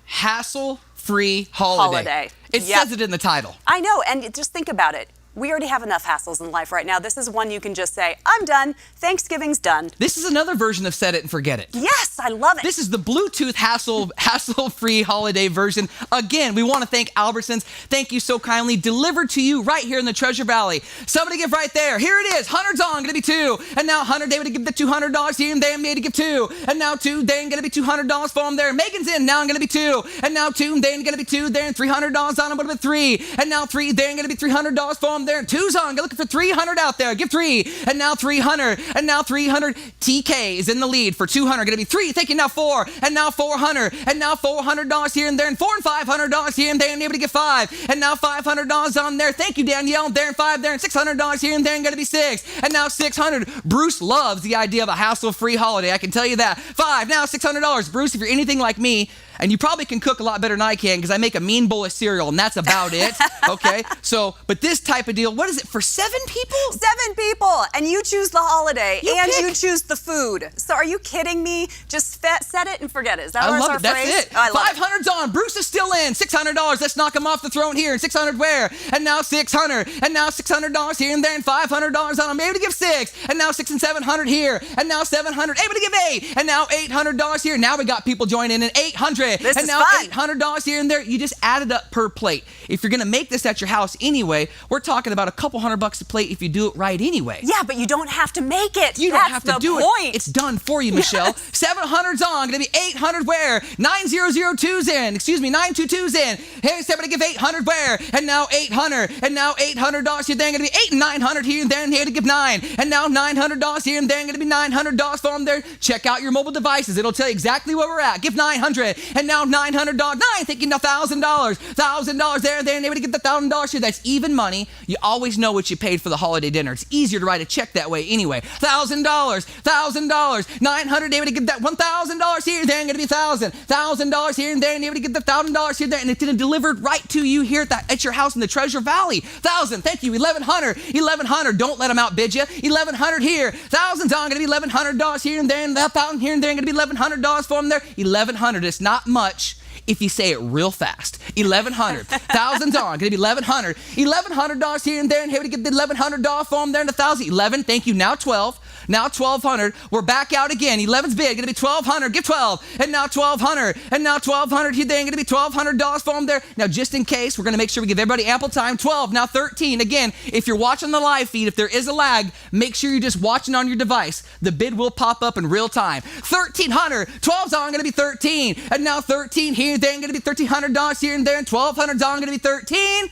Speaker 11: Hassle-free holiday. It says it in the title.
Speaker 4: I know, and just think about it. We already have enough hassles in life right now. This is one you can just say, I'm done. Thanksgiving's done.
Speaker 11: This is another version of Set It and Forget It.
Speaker 4: Yes, I love it.
Speaker 11: This is the Bluetooth hassle-free holiday version. Again, we want to thank Albertsons. Thank you so kindly. Delivered to you right here in the Treasure Valley. Somebody give right there. Here it is. 100's on. Going to be 2. And now 100, they would give the $200 here. And they made to give 2. And now 2, they ain't going to be $200 for them there. Megan's in. Now I'm going to be 2. And now 2, they ain't going to be 2 there. And $300 on them. Would have been 3. And now 3, they ain't going to be $300 for them there. And 2's on. Go looking for 300 out there. Give 3. And now 300. And now 300. TK is in the lead for 200. Going to be 3. Thank you. Now 4. And now 400. And now $400 here and there. And $4 and $500 here and there. And able to get 5. And now $500 on there. Thank you, Danielle. There and 5 there. And $600 here and there. And going to be 6. And now 600. Bruce loves the idea of a hassle-free holiday. I can tell you that. 5. Now $600. Bruce, if you're anything like me, and you probably can cook a lot better than I can because I make a mean bowl of cereal and that's about it. Okay? So, but this type of deal, what is it, for 7 people?
Speaker 4: 7 people, and you choose the holiday, you choose the food. So are you kidding me? Just set it and forget it. Is that
Speaker 11: I love
Speaker 4: our
Speaker 11: it. That's
Speaker 4: phrase?
Speaker 11: it.
Speaker 4: Oh, I love
Speaker 11: 500's on. Bruce is still in. $600. Let's knock him off the throne here. And 600 where? And now 600. And now $600 here and there. And $500 on him. Able to give 6. And now 6 and 700 here. And now 700. Able to give 8. And now $800 here. Now we got people joining in. 800.
Speaker 4: This
Speaker 11: and
Speaker 4: is
Speaker 11: now
Speaker 4: fun.
Speaker 11: $800 here and there. You just add it up per plate. If you're going to make this at your house anyway, we're talking about a couple $100 a plate if you do it right anyway.
Speaker 4: Yeah, but you don't have to make it.
Speaker 11: You don't have to do
Speaker 4: point.
Speaker 11: it. It's done for you, Michelle.
Speaker 4: Yes.
Speaker 11: 700's on. Going to be 800 where? 9002's in. Excuse me, 922's in. Hey, somebody give 800 where? And now 800. And now $800 here. Then going to be 8 and 900 here. And then here to give 9. And now $900 here. And then going to be $900 for them there. Check out your mobile devices. It'll tell you exactly where we're at. Give 900. And now $900. 9 thinking $1,000. $1,000 there. Then able to get the $1,000 here. That's even money. You always know what you paid for the holiday dinner. It's easier to write a check that way anyway. $1,000. $1,000. 900 able to get that $1,000 here. Then going to be 1,000. $1,000 here and there. And able to get the $1,000 here. There. And it's delivered right to you here at your house in the Treasure Valley. 1,000. Thank you. 1,100. 1,100. Don't let them outbid you. 1,100 here. 1,000's on. Going to be $1,100 here and there. And that 1,000 here and there. Going to be $1,100 for them there. 1,100. It's not much if you say it real fast. 1,100. 1,000's on. Going to be 1,100. $1,100 here and there. And here we get the $1,100 for them there. And 1,000. 11. Thank you. Now 12. Now 1,200. We're back out again. 11's bid. Going to be 1,200. Give 12. And now 1,200. And now 1,200 here. Then going to be $1,200 for them there. Now just in case, we're going to make sure we give everybody ample time. 12. Now 13. Again, if you're watching the live feed, if there is a lag, make sure you're just watching on your device. The bid will pop up in real time. 1,300. 12's on. Going to be 13. And now 13 here. Then going to be $1,300 here and there. And 1,200's on. Going to be 13.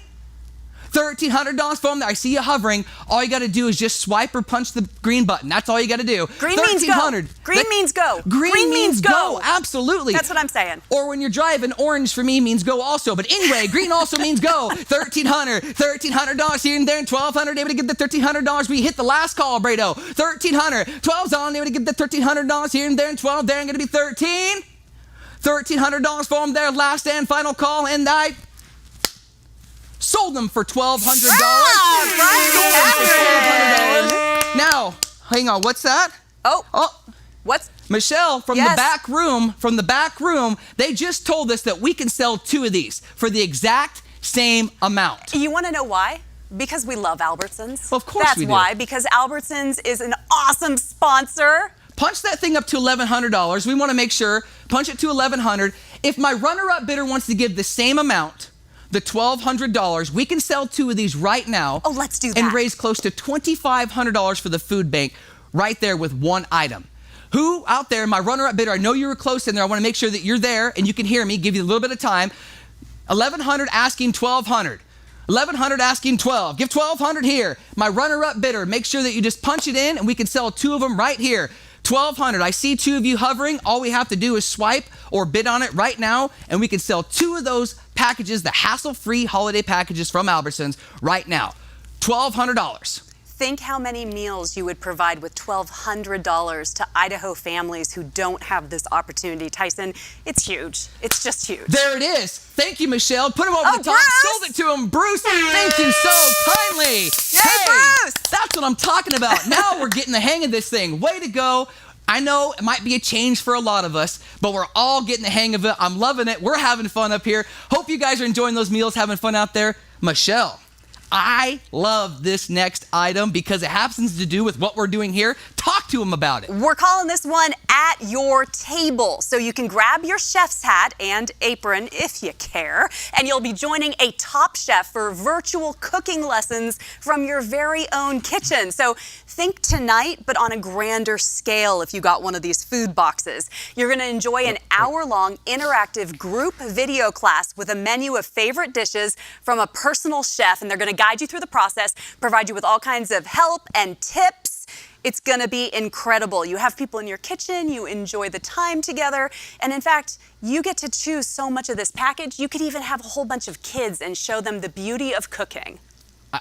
Speaker 11: $13 $1,300 for them there. I see you hovering. All you got to do is just swipe or punch the green button. That's all you got to do.
Speaker 4: Green means go. Green means go.
Speaker 11: Green means go. Absolutely.
Speaker 4: That's what I'm saying.
Speaker 11: Or when you're driving, orange for me means go also. But anyway, green also means go. $1,300 here and there, and $1,200 able to get the $1,300. We hit the last call, Brado. $1,300. 12's on able to get the $1,300 here and there, and 12 there, and going to be 13. $1,300 for them there. Last and final call, and I sold them for $1,200. Now, hang on. What's that?
Speaker 4: Oh. What's
Speaker 11: Michelle from the back room, they just told us that we can sell 2 of these for the exact same amount.
Speaker 4: You want to know why? Because we love Albertsons.
Speaker 11: Well, of course we do.
Speaker 4: That's why, because Albertsons is an awesome sponsor.
Speaker 11: Punch that thing up to $1,100. We want to make sure, punch it to $1,100. If my runner-up bidder wants to give the same amount, the $1,200, we can sell 2 of these right now.
Speaker 4: Oh, let's do that.
Speaker 11: And raise close to $2,500 for the food bank right there with one item. Who out there, my runner-up bidder, I know you were close in there. I want to make sure that you're there and you can hear me, give you a little bit of time. 1,100 asking 1,200. 1,100 asking 12. Give 1,200 here. My runner-up bidder, make sure that you just punch it in and we can sell 2 of them right here. 1,200. I see 2 of you hovering. All we have to do is swipe or bid on it right now and we can sell 2 of those packages, the hassle-free holiday packages from Albertsons right now. $1,200.
Speaker 4: Think how many meals you would provide with $1,200 to Idaho families who don't have this opportunity. Tyson, it's huge. It's just huge.
Speaker 11: There it is. Thank you, Michelle. Put him over the top.
Speaker 4: Bruce!
Speaker 11: Sold it to him. Bruce, thank you so kindly.
Speaker 4: Yay, Bruce!
Speaker 11: That's what I'm talking about. Now we're getting the hang of this thing. Way to go. I know it might be a change for a lot of us, but we're all getting the hang of it. I'm loving it. We're having fun up here. Hope you guys are enjoying those meals, having fun out there. Michelle, I love this next item because it happens to do with what we're doing here. Talk to them about it.
Speaker 4: We're calling this one At Your Table. So you can grab your chef's hat and apron if you care, and you'll be joining a top chef for virtual cooking lessons from your very own kitchen. So think tonight, but on a grander scale if you got one of these food boxes. You're going to enjoy an hour-long interactive group video class with a menu of favorite dishes from a personal chef, and they're going to guide you through the process, provide you with all kinds of help and tips. It's going to be incredible. You have people in your kitchen, you enjoy the time together, and in fact, you get to choose so much of this package. You could even have a whole bunch of kids and show them the beauty of cooking.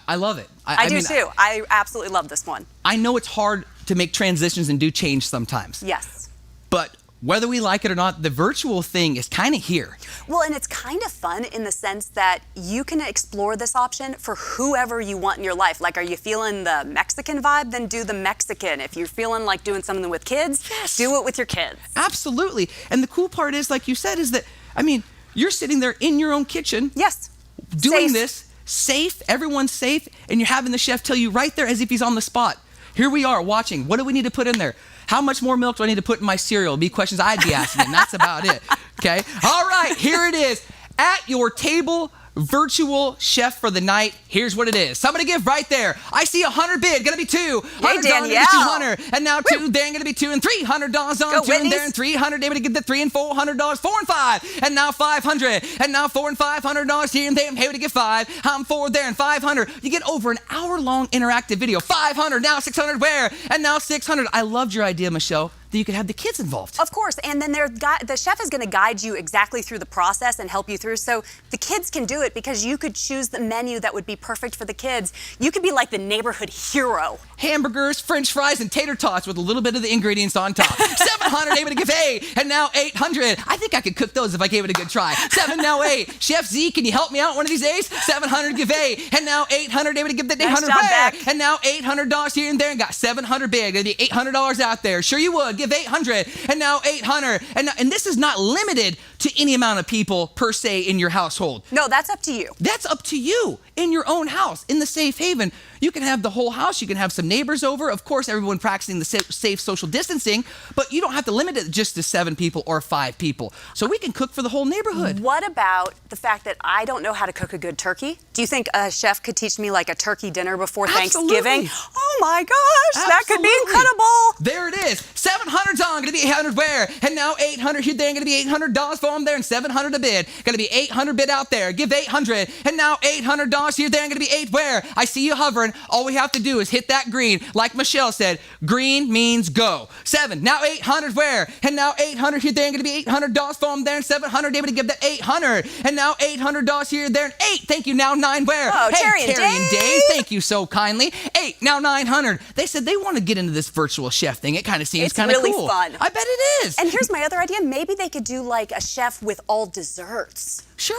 Speaker 11: I love it.
Speaker 4: I do too. I absolutely love this one.
Speaker 11: I know it's hard to make transitions and do change sometimes.
Speaker 4: Yes.
Speaker 11: But whether we like it or not, the virtual thing is kind of here.
Speaker 4: Well, and it's kind of fun in the sense that you can explore this option for whoever you want in your life. Like, are you feeling the Mexican vibe? Then do the Mexican. If you're feeling like doing something with kids, do it with your kids.
Speaker 11: Absolutely. And the cool part is, like you said, is that, I mean, you're sitting there in your own kitchen.
Speaker 4: Yes.
Speaker 11: Doing this, safe, everyone's safe, and you're having the chef tell you right there as if he's on the spot. Here we are watching. What do we need to put in there? How much more milk do I need to put in my cereal? It'd be questions I'd be asking, and that's about it. Okay? All right, here it is. At Your Table, virtual chef for the night. Here's what it is. Somebody give right there. I see 100 bid. Gonna be 2.
Speaker 4: Hey, Danielle.
Speaker 11: 200. And now 2. Then gonna be 2 and $300 on
Speaker 4: Go,
Speaker 11: 2 and there and 300. Able to get the 3 and $400. 4 and 5. And now 500. And now 4 and $500 here and there. I'm able to get 5. I'm 4 there and 500. You get over an hour-long interactive video. 500. Now 600 where? And now 600. I loved your idea, Michelle, that you could have the kids involved.
Speaker 4: Of course, and then the chef is going to guide you exactly through the process and help you through, so the kids can do it because you could choose the menu that would be perfect for the kids. You could be like the neighborhood hero.
Speaker 11: Hamburgers, french fries, and tater tots with a little bit of the ingredients on top. 700, able to give 8, and now 800. I think I could cook those if I gave it a good try. 7, now 8. Chef Z, can you help me out one of these days? 700, give 8, and now 800, able to give the 800 back. And now $800 here and there, and got 700 big. There'd be $800 out there. Sure you would. Give 800, and now 800, and this is not limited to any amount of people per se in your household.
Speaker 4: No, that's up to you.
Speaker 11: That's up to you in your own house, in the safe haven. You can have the whole house. You can have some neighbors over. Of course, everyone practicing the safe social distancing, but you don't have to limit it just to 7 people or 5 people. So we can cook for the whole neighborhood.
Speaker 4: What about the fact that I don't know how to cook a good turkey? Do you think a chef could teach me like a turkey dinner before Thanksgiving? Oh my gosh, that could be incredible.
Speaker 11: There it is. 700's on, gonna be 800 where? And now 800 here, then gonna be $800 for them there, and 700 a bid. Gonna be 800 bid out there. Give 800, and now $800 here, then gonna be 8 where? I see you hovering. All we have to do is hit that green. Like Michelle said, green means go. 7, now 800 where? And now 800 here, then gonna be $800 for them there, and 700 able to give that 800, and now $800 here, there, and 8. Thank you. Now 9 where?
Speaker 4: Oh,
Speaker 11: hey,
Speaker 4: Terry and
Speaker 11: Dave. Thank you so kindly. 8, now 900. They said they want to get into this virtual chef thing. It kind of seems kind of
Speaker 4: really
Speaker 11: cool.
Speaker 4: fun.
Speaker 11: I bet it is.
Speaker 4: And here's my other idea. Maybe they could do like a chef with all desserts.
Speaker 11: Sure.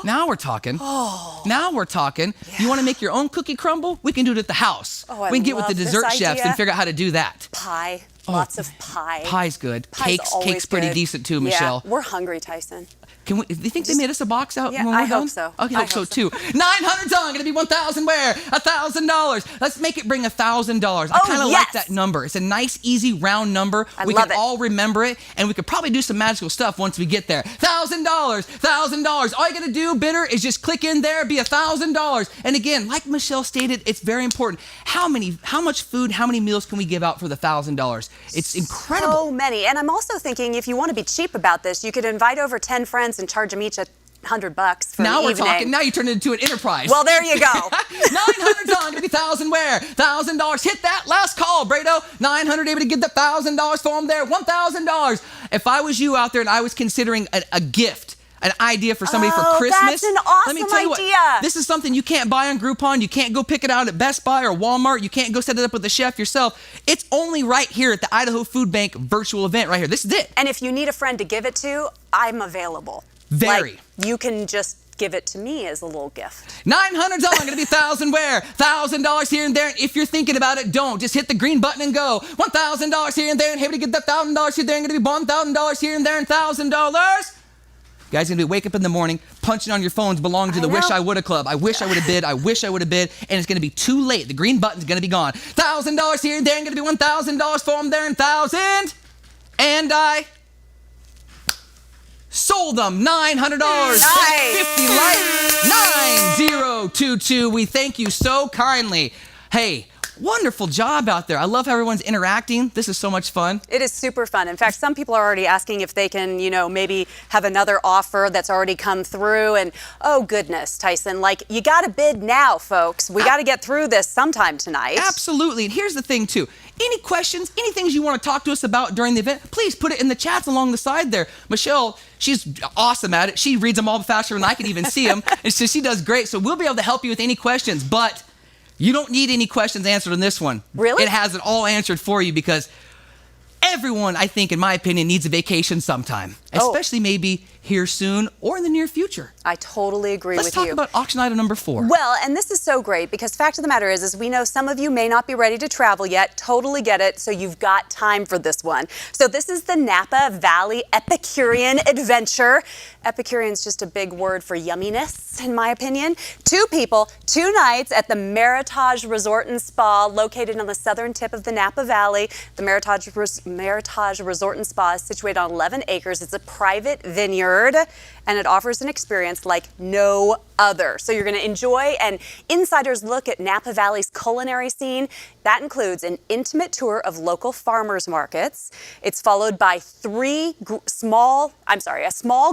Speaker 11: Now we're talking. Now we're talking. Yeah. You want to make your own cookie crumble? We can do it at the house. We can get with the dessert chefs and figure out how to do that.
Speaker 4: Pie. Lots of pie.
Speaker 11: Pie's good.
Speaker 4: Pie's
Speaker 11: Cake's pretty decent too, Michelle.
Speaker 4: Yeah, we're hungry, Tyson.
Speaker 11: Do you think they made us a box out?
Speaker 4: Yeah,
Speaker 11: when we're
Speaker 4: I hope
Speaker 11: done?
Speaker 4: so.
Speaker 11: I hope so too. 900's on, gonna be 1,000 where? $1,000. Let's make it bring $1,000. I kind of like that number. It's a nice, easy, round number. We can all remember it, and we could probably do some magical stuff once we get there. $1,000, $1,000. All you gotta do, bidder, is just click in there, be $1,000. And again, like Michelle stated, it's very important. How much food, how many meals can we give out for the $1,000? It's incredible.
Speaker 4: So many. And I'm also thinking, if you want to be cheap about this, you could invite over 10 friends and charge them each $100 for
Speaker 11: now
Speaker 4: the
Speaker 11: we're
Speaker 4: evening.
Speaker 11: talking. Now you turned it into an enterprise.
Speaker 4: Well, there you go.
Speaker 11: 900's on, gonna be 1,000 where? $1,000. Hit that last call, Brado. 900 able to get the $1,000 for them there. $1,000. If I was you out there and I was considering a gift, an idea for somebody for Christmas.
Speaker 4: That's an awesome
Speaker 11: Let me tell you
Speaker 4: idea.
Speaker 11: what, this is something you can't buy on Groupon. You can't go pick it out at Best Buy or Walmart. You can't go set it up with the chef yourself. It's only right here at the Idaho Food Bank virtual event right here. This is it.
Speaker 4: And if you need a friend to give it to, I'm available.
Speaker 11: Very.
Speaker 4: Like, you can just give it to me as a little gift.
Speaker 11: 900's on, gonna be 1,000 where? $1,000 here and there. And if you're thinking about it, don't. Just hit the green button and go. $1,000 here and there, and able to get that $1,000 here and there, and gonna be $1,000 here and there, and $1,000. Guys, gonna be wake up in the morning, punching on your phones, belonging to the Wish I Woulda Club. I wish I would have bid. I wish I would have bid, and it's gonna be too late. The green button's gonna be gone. $1,000 here and there, and gonna be $1,000 for them there, and 1,000. And I sold them $900.
Speaker 4: Nice.
Speaker 11: 50 light 9022. We thank you so kindly. Hey. Wonderful job out there. I love how everyone's interacting. This is so much fun.
Speaker 4: It is super fun. In fact, some people are already asking if they can, maybe have another offer that's already come through. And oh goodness, Tyson, you got to bid now, folks. We got to get through this sometime tonight.
Speaker 11: Absolutely. And here's the thing too. Any questions, any things you want to talk to us about during the event, please put it in the chats along the side there. Michelle, she's awesome at it. She reads them all faster than I can even see them. And so she does great. So we'll be able to help you with any questions, but you don't need any questions answered on this one.
Speaker 4: Really?
Speaker 11: It has it all answered for you because everyone, I think, in my opinion, needs a vacation sometime, especially maybe here soon or in the near future.
Speaker 4: I totally agree with you.
Speaker 11: Let's talk about auction item number 4.
Speaker 4: Well, and this is so great because fact of the matter is we know some of you may not be ready to travel yet. Totally get it. So you've got time for this one. So this is the Napa Valley Epicurean Adventure. Epicurean's just a big word for yumminess, in my opinion. 2 people, 2 nights at the Meritage Resort and Spa located on the southern tip of the Napa Valley. The Meritage Resort and Spa is situated on 11 acres. It's a private vineyard, and it offers an experience like no other. So you're going to enjoy an insider's look at Napa Valley's culinary scene. That includes an intimate tour of local farmers markets. It's followed by a small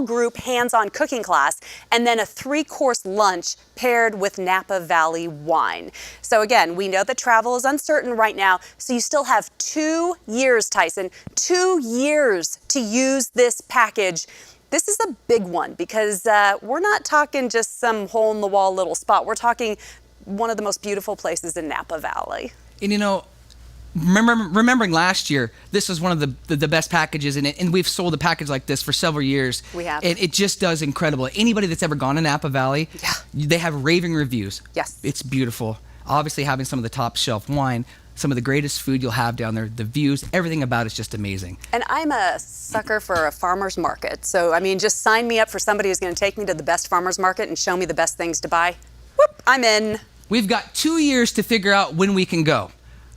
Speaker 4: group hands-on cooking class, and then a 3-course lunch paired with Napa Valley wine. So again, we know that travel is uncertain right now, so you still have 2 years, Tyson, 2 years to use this package. This is a big one because we're not talking just some hole-in-the-wall little spot. We're talking one of the most beautiful places in Napa Valley.
Speaker 11: And remembering last year, this was one of the best packages, and we've sold a package like this for several years.
Speaker 4: We have.
Speaker 11: And it just does incredible. Anybody that's ever gone to Napa Valley, they have raving reviews.
Speaker 4: Yes.
Speaker 11: It's beautiful. Obviously having some of the top shelf wine, some of the greatest food you'll have down there, the views, everything about it's just amazing.
Speaker 4: And I'm a sucker for a farmer's market. So, just sign me up for somebody who's going to take me to the best farmer's market and show me the best things to buy. Whoop, I'm in.
Speaker 11: We've got 2 years to figure out when we can go.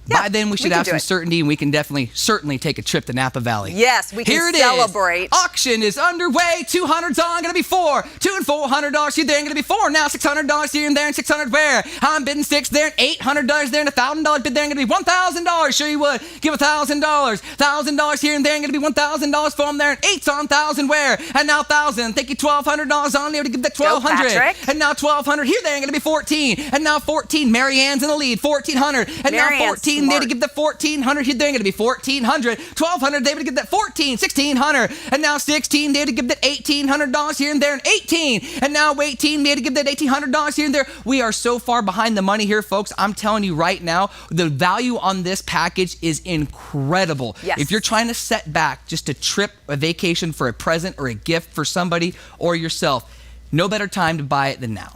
Speaker 4: Yeah,
Speaker 11: By then, we should have
Speaker 4: do
Speaker 11: some
Speaker 4: it.
Speaker 11: certainty, and we can certainly take a trip to Napa Valley.
Speaker 4: Yes, we can
Speaker 11: Here it
Speaker 4: celebrate.
Speaker 11: is. Auction is underway. 200's on, gonna be $4. $2 and $400 here, there, gonna be $4. Now $600 here and there, and $600 where? I'm bidding $6 there, and $800 there, and $1,000 bid there, and gonna be $1,000. Sure you would. Give $1,000. $1,000 here and there, and gonna be $1,000 for them there, and 8's on 1,000 where? And now 1,000. Thank you, $1,200 on there to give that
Speaker 4: Go,
Speaker 11: 1,200.
Speaker 4: Patrick.
Speaker 11: And now 1,200 here, there, and gonna be 14. And now 14. Mary Ann's in the lead. 1,400. And now
Speaker 4: Mary Ann's
Speaker 11: 14 there to
Speaker 4: smart.
Speaker 11: give the 1,400 here, there, gonna be 1,400. 1,200 there to give that 14. 1,600. And now 16 there to give that $1,800 here and there, and 18. And now 18 there to give that $1,800 here and there. We are so far behind the money here, folks. I'm telling you right now, the value on this package is incredible.
Speaker 4: Yes.
Speaker 11: If you're trying to set back just a trip, a vacation for a present or a gift for somebody or yourself, no better time to buy it than now.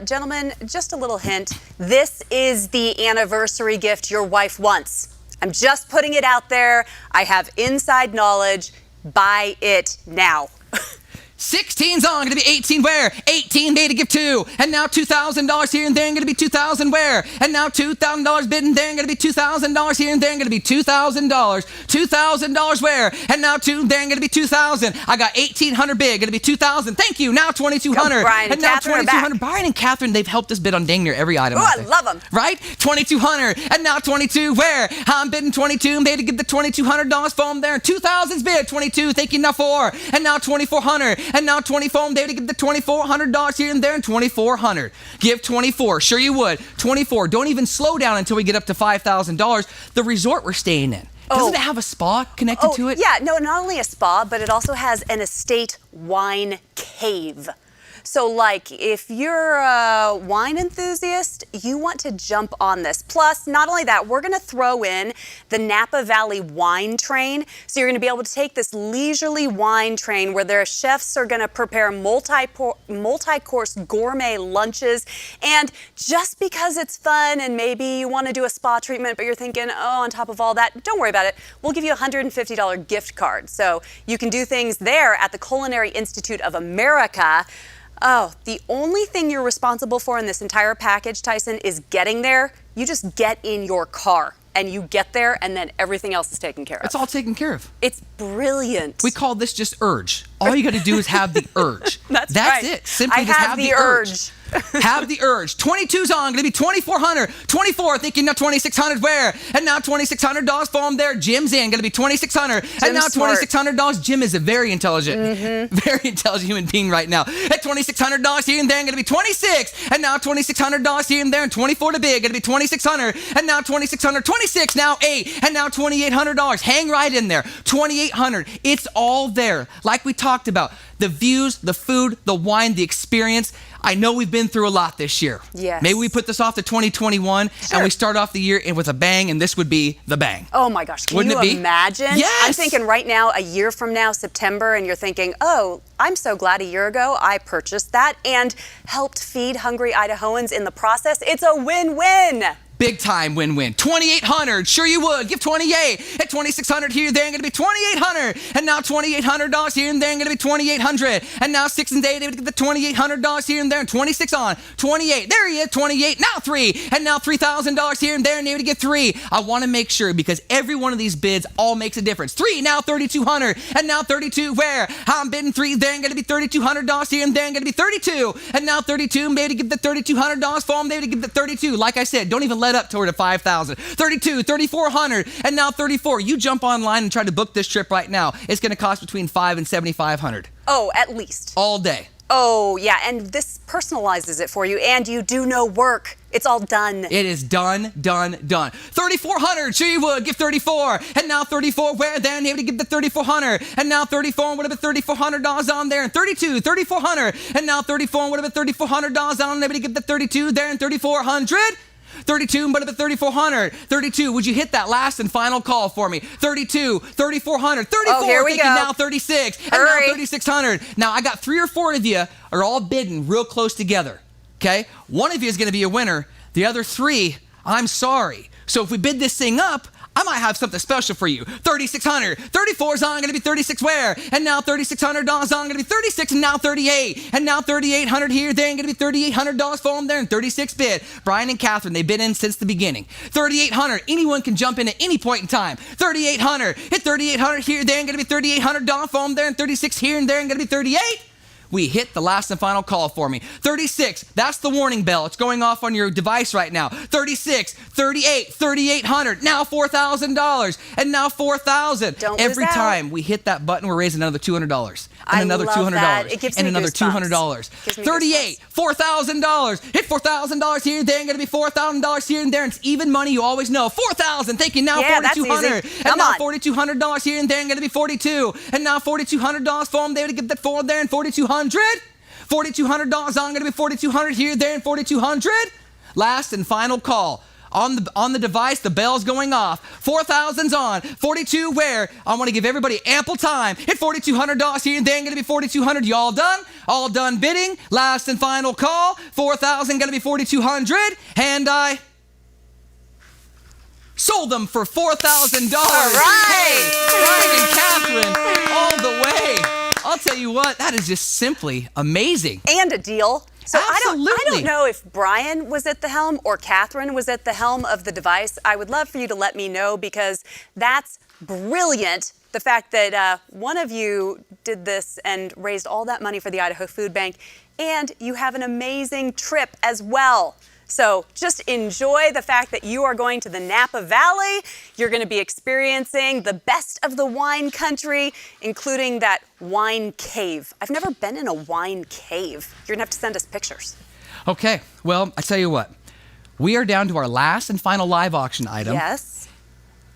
Speaker 4: Gentlemen, just a little hint. This is the anniversary gift your wife wants. I'm just putting it out there. I have inside knowledge. Buy it now.
Speaker 11: 16's on, gonna be 18 where? 18 day to give 2. And now $2,000 here and there, and gonna be 2,000 where? And now $2,000 bid and there, and gonna be $2,000 here and there, and gonna be $2,000. $2,000 where? And now 2 there, and gonna be 2,000. I got 1,800 bid, gonna be 2,000. Thank you. Now 2,200.
Speaker 4: Go, Brian and
Speaker 11: now
Speaker 4: Catherine are back.
Speaker 11: 2,200. Brian and Catherine, they've helped us bid on dang near every item.
Speaker 4: Oh,
Speaker 11: out
Speaker 4: I
Speaker 11: there.
Speaker 4: love them.
Speaker 11: Right? 2,200. And now 22 where? I'm bidding 22 and made to give the $2,200 foam there. 2,000's bid. 22. Thank you. Now 4. And now 2,400. And now 24 there to give the $2,400 here and there, and 2,400. Give 24. Sure you would. 24. Don't even slow down until we get up to $5,000. The resort we're staying in. Doesn't it have a spa connected to it?
Speaker 4: Yeah, no, not only a spa, but it also has an estate wine cave. So, like, if you're a wine enthusiast, you want to jump on this. Plus, not only that, we're going to throw in the Napa Valley wine train. So you're going to be able to take this leisurely wine train where their chefs are going to prepare multi-course gourmet lunches. And just because it's fun and maybe you want to do a spa treatment, but you're thinking, oh, on top of all that, don't worry about it. We'll give you a $150 gift card. So you can do things there at the Culinary Institute of America. Oh, the only thing you're responsible for in this entire package, Tyson, is getting there. You just get in your car and you get there, and then everything else is taken care of.
Speaker 11: It's all taken care of.
Speaker 4: It's brilliant.
Speaker 11: We call this just urge. All you got to do is have the urge.
Speaker 4: That's
Speaker 11: right.
Speaker 4: it.
Speaker 11: Simply just have the urge. Have the urge. 22's on, gonna be 2,400. 24, thinking now 2,600 where? And now $2,600 for him there. Jim's in, gonna be 2,600. And now $2,600. Jim is a very intelligent, very intelligent human being right now. At $2,600 here and there, gonna be 26. And now $2,600 here and there, and 24 to big, gonna be 2,600. And now 2,600, 26, now 8. And now $2,800. Hang right in there. 2,800. It's all there. Like we talked about, the views, the food, the wine, the experience. I know we've been through a lot this year.
Speaker 4: Yes.
Speaker 11: Maybe we put this off to 2021 and we start off the year with a bang, and this would be the bang.
Speaker 4: Oh my gosh, can
Speaker 11: Wouldn't
Speaker 4: you
Speaker 11: it be?
Speaker 4: imagine?
Speaker 11: Yes.
Speaker 4: I'm thinking right now, a year from now, September, and you're thinking, oh, I'm so glad a year ago I purchased that and helped feed hungry Idahoans in the process. It's a win-win.
Speaker 11: Big time win-win. 2,800. Sure you would. Give 28. At 2,600 here, there, going to be 2,800. And now $2,800 here and there, going to be 2,800. And now 6 and 8, get the $2,800 here and there, and 26 on. 28. There he is. 28. Now 3. And now $3,000 here and there, and able to get 3. I want to make sure, because every one of these bids all makes a difference. 3. Now 3,200. And now 32. Where? I'm bidding 3. Then going to be $3,200 here and there, going to be 32. And now 32. Maybe to give the $3,200 for him. Maybe to give the 32. Like I said, don't even let up toward a 5,000. 32, 3,400, and now 34. You jump online and try to book this trip right now. It's going to cost between $5,000 and $7,500.
Speaker 4: Oh, at least.
Speaker 11: All day.
Speaker 4: Oh, yeah, and this personalizes it for you, and you do no work. It's all done.
Speaker 11: It is done, done, done. 3,400, sure you would. Give 34. And now 34, where then? Able to give the 3,400. And now 34, would have been $3,400 on there. And 32, 3,400. And now 34, would have been $3,400 on. Able to give the 32 there, and 3,400. 32, but at 3,400. 32, would you hit that last and final call for me? 32, 3,400. 34,
Speaker 4: oh, here we go.
Speaker 11: Now 36, and
Speaker 4: Hurry.
Speaker 11: now 3,600. Now I got 3 or 4 of you are all bidding real close together, okay? One of you is going to be a winner. The other 3, I'm sorry. So if we bid this thing up, I might have something special for you. 3,600. 34's on, gonna be 36 where? And now $3,600 on, gonna be 36, and now 38. And now 3,800 here, there, and gonna be $3,800 for them there, and 36 bid. Brian and Catherine, they've been in since the beginning. 3,800, anyone can jump in at any point in time. 3,800, hit 3,800 here, there, and gonna be $3,800 for them there, and 36 here and there, and gonna be 38. We hit the last and final call for me. 36, that's the warning bell. It's going off on your device right now. 36, 38, 3,800, now $4,000, and now 4,000. Every time we hit that button, we're raising another $200, and another $200, and another $200. 38, $4,000. Hit $4,000 here, then gonna be $4,000 here and there. And it's even money, you always know. 4,000, thank you. Now 4,200, and now $4,200 here and there, and gonna be 42, and now $4,200 for them. They would get that 4 there and 4,200. $4,200 on, gonna be 4,200 here, there, and 4,200. Last and final call. On the device, the bell's going off. 4,000's on. 42 where? I want to give everybody ample time. Hit $4,200 here and there, gonna be 4,200. You all done? All done bidding. Last and final call. 4,000, gonna be 4,200. And I sold them for $4,000.
Speaker 4: All right.
Speaker 11: Hey, Brian and Catherine, all the way. I'll tell you what, that is just simply amazing.
Speaker 4: And a deal. So
Speaker 11: Absolutely.
Speaker 4: I don't know if Brian was at the helm or Catherine was at the helm of the device. I would love for you to let me know, because that's brilliant. The fact that one of you did this and raised all that money for the Idaho Food Bank, and you have an amazing trip as well. So just enjoy the fact that you are going to the Napa Valley. You're going to be experiencing the best of the wine country, including that wine cave. I've never been in a wine cave. You're going to have to send us pictures.
Speaker 11: Okay, well, I tell you what. We are down to our last and final live auction item.
Speaker 4: Yes.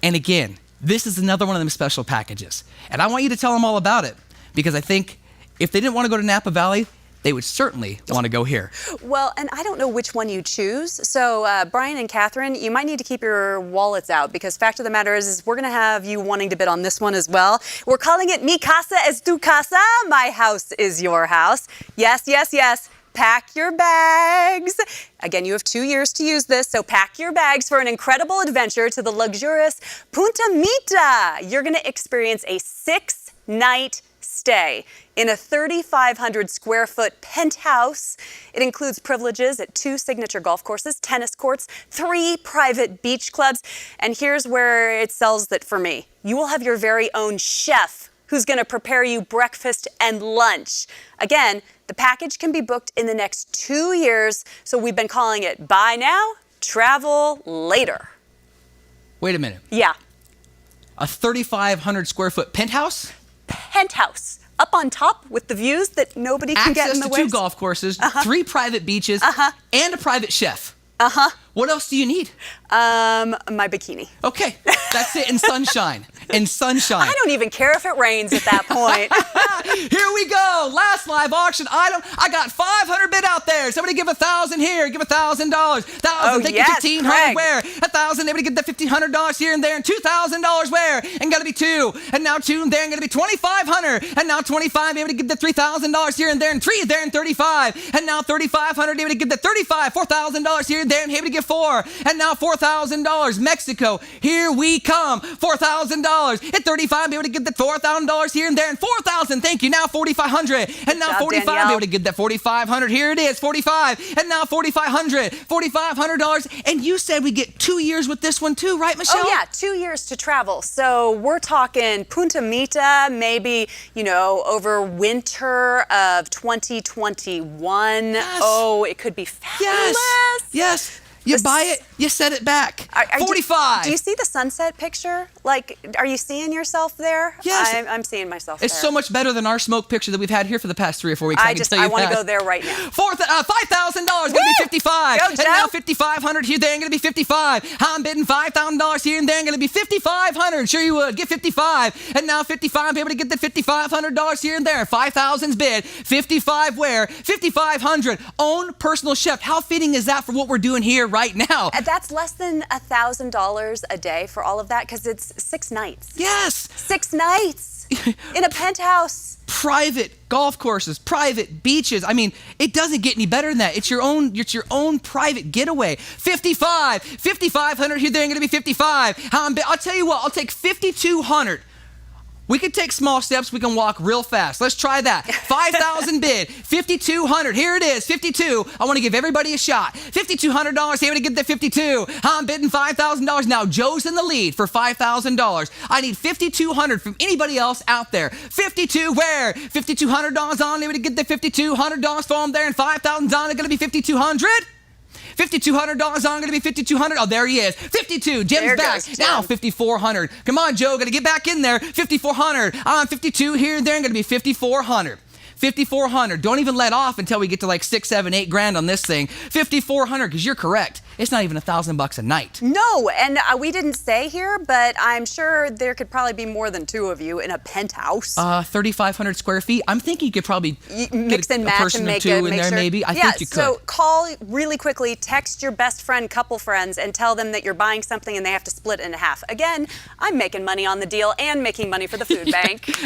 Speaker 11: And again, this is another one of them special packages. And I want you to tell them all about it, because I think if they didn't want to go to Napa Valley, they would certainly want to go here.
Speaker 4: Well, and I don't know which one you choose. So Brian and Catherine, you might need to keep your wallets out, because fact of the matter is we're going to have you wanting to bid on this one as well. We're calling it Mi Casa es tu casa. My house is your house. Yes, yes, yes. Pack your bags. Again, you have 2 years to use this, so pack your bags for an incredible adventure to the luxurious Punta Mita. You're going to experience a 6-night stay in a 3,500 square foot penthouse. It includes privileges at 2 signature golf courses, tennis courts, 3 private beach clubs, and here's where it sells it for me. You will have your very own chef who's going to prepare you breakfast and lunch. Again, the package can be booked in the next 2 years, so we've been calling it buy now, travel later.
Speaker 11: Wait a minute.
Speaker 4: Yeah.
Speaker 11: A 3,500 square foot penthouse?
Speaker 4: Penthouse. Up on top with the views that nobody can get in the way.
Speaker 11: Access to 2 golf courses, 3 private beaches, and a private chef. What else do you need?
Speaker 4: My bikini.
Speaker 11: Okay, that's it, in sunshine. In sunshine.
Speaker 4: I don't even care if it rains at that point.
Speaker 11: Here we go. Last live auction item. I got 500 bid out there. Somebody give 1,000 here. Give $1,000. 1,000. Take
Speaker 4: yes,
Speaker 11: 1,500 where? 1,000. Everybody get that $1,500 here and there. And $2,000 where? And gotta be 2. And now 2 and there. And gonna be 2,500. And now 25. Able to get the $3,000 here and there. And 3 there and 35. And now 3,500. Able to get the 35. $4,000 here and there. And able to get 4. And now $4,000. Mexico. Here we come. $4,000. At 35, be able to get that $4,000 here and there, and 4,000. Thank you. Now 4,500, and now 45. Be able to get that 4,500. Here it is, 45, and now 4,500. $4,500. And you said we get 2 years with this one too, right, Michelle?
Speaker 4: Oh yeah, 2 years to travel. So we're talking Punta Mita, maybe over winter of 2021.
Speaker 11: Yes.
Speaker 4: Oh, it could be fabulous.
Speaker 11: Yes. You buy it, you set it back. 45.
Speaker 4: Do you see the sunset picture? Like, are you seeing yourself there?
Speaker 11: Yes.
Speaker 4: I'm seeing myself
Speaker 11: It's
Speaker 4: there.
Speaker 11: so much better than our smoke picture that we've had here for the past 3 or 4 weeks.
Speaker 4: I want to go there right now.
Speaker 11: $5,000 gonna be 55.
Speaker 4: Go,
Speaker 11: and
Speaker 4: Joe.
Speaker 11: now 5,500 here, there, gonna be 55. I'm bidding $5,000 here and there, gonna be 5,500. Sure you would. Get 55. And now 55, be able to get the $5,500 here and there. 5,000's bid. 55 where? 5,500. Own personal chef. How fitting is that for what we're doing here right now?
Speaker 4: That's less than $1,000 a day for all of that, because it's 6 nights.
Speaker 11: Yes.
Speaker 4: 6 nights in a penthouse.
Speaker 11: private golf courses, private beaches. I mean, it doesn't get any better than that. It's your own private getaway. 5,500 here, there ain't gonna be 55. I'll tell you what, I'll take 5,200. We can take small steps. We can walk real fast. Let's try that. 5,000 bid. 5,200. Here it is. 52. I want to give everybody a shot. $5,200. Here to get the 52. I'm bidding $5,000. Now Joe's in the lead for $5,000. I need 5,200 from anybody else out there. 52 where? $5,200 on. Here to get the $5,200 for them there, and 5,000 on. They're going to be 5,200. $5,200 on, going to be 5,200. Oh, there he is. 52. Jim's back. Now 5,400. Come on, Joe. Got to get back in there. 5,400. I'm 52 here and there. Going to be 5,400. 5,400. Don't even let off until we get to like 6, 7, 8 grand on this thing. 5,400, because you're correct. It's not even $1,000 a night.
Speaker 4: No, and we didn't say here, but I'm sure there could probably be more than 2 of you in a penthouse.
Speaker 11: 3,500 square feet. I'm thinking you could probably
Speaker 4: mix and match and make
Speaker 11: in there, maybe. I think you could.
Speaker 4: So call really quickly, text your best friend, couple friends, and tell them that you're buying something and they have to split in half. Again, I'm making money on the deal and making money for the food bank.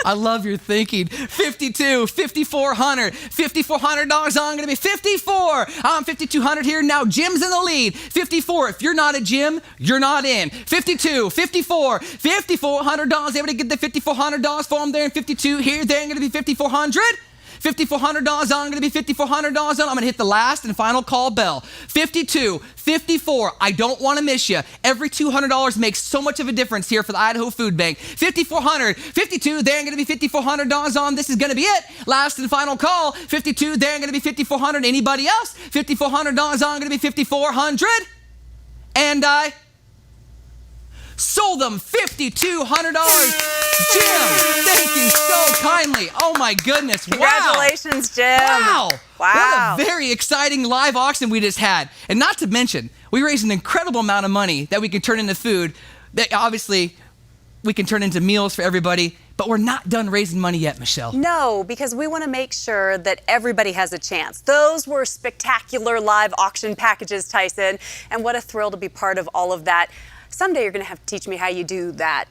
Speaker 11: I love your thinking. 52, 5,400, $5,400 on, gonna be 54. I'm 5,200 here now. Jim's in the lead. 54. If you're not a Jim, you're not in. 52, 54, $5,400. Able to get the $5,400 for them there. And 52 here, there, gonna be 5,400. $5,400 on, going to be $5,400 on. I'm going to hit the last and final call bell. 52, 54. I don't want to miss you. Every $200 makes so much of a difference here for the Idaho Food Bank. 5,400, 52. There, going to be $5,400 on. This is going to be it. Last and final call. 52. There, going to be $5,400. Anybody else? $5,400 on, going to be $5,400. And I sold them $5,200. Jim, thank you so kindly. Oh my goodness.
Speaker 4: Congratulations, Jim.
Speaker 11: Wow.
Speaker 4: Wow.
Speaker 11: What a very exciting live auction we just had. And not to mention, we raised an incredible amount of money that we could turn into food that obviously we can turn into meals for everybody. But we're not done raising money yet, Michelle.
Speaker 4: No, because we want to make sure that everybody has a chance. Those were spectacular live auction packages, Tyson. And what a thrill to be part of all of that. Someday you're going to have to teach me how you do that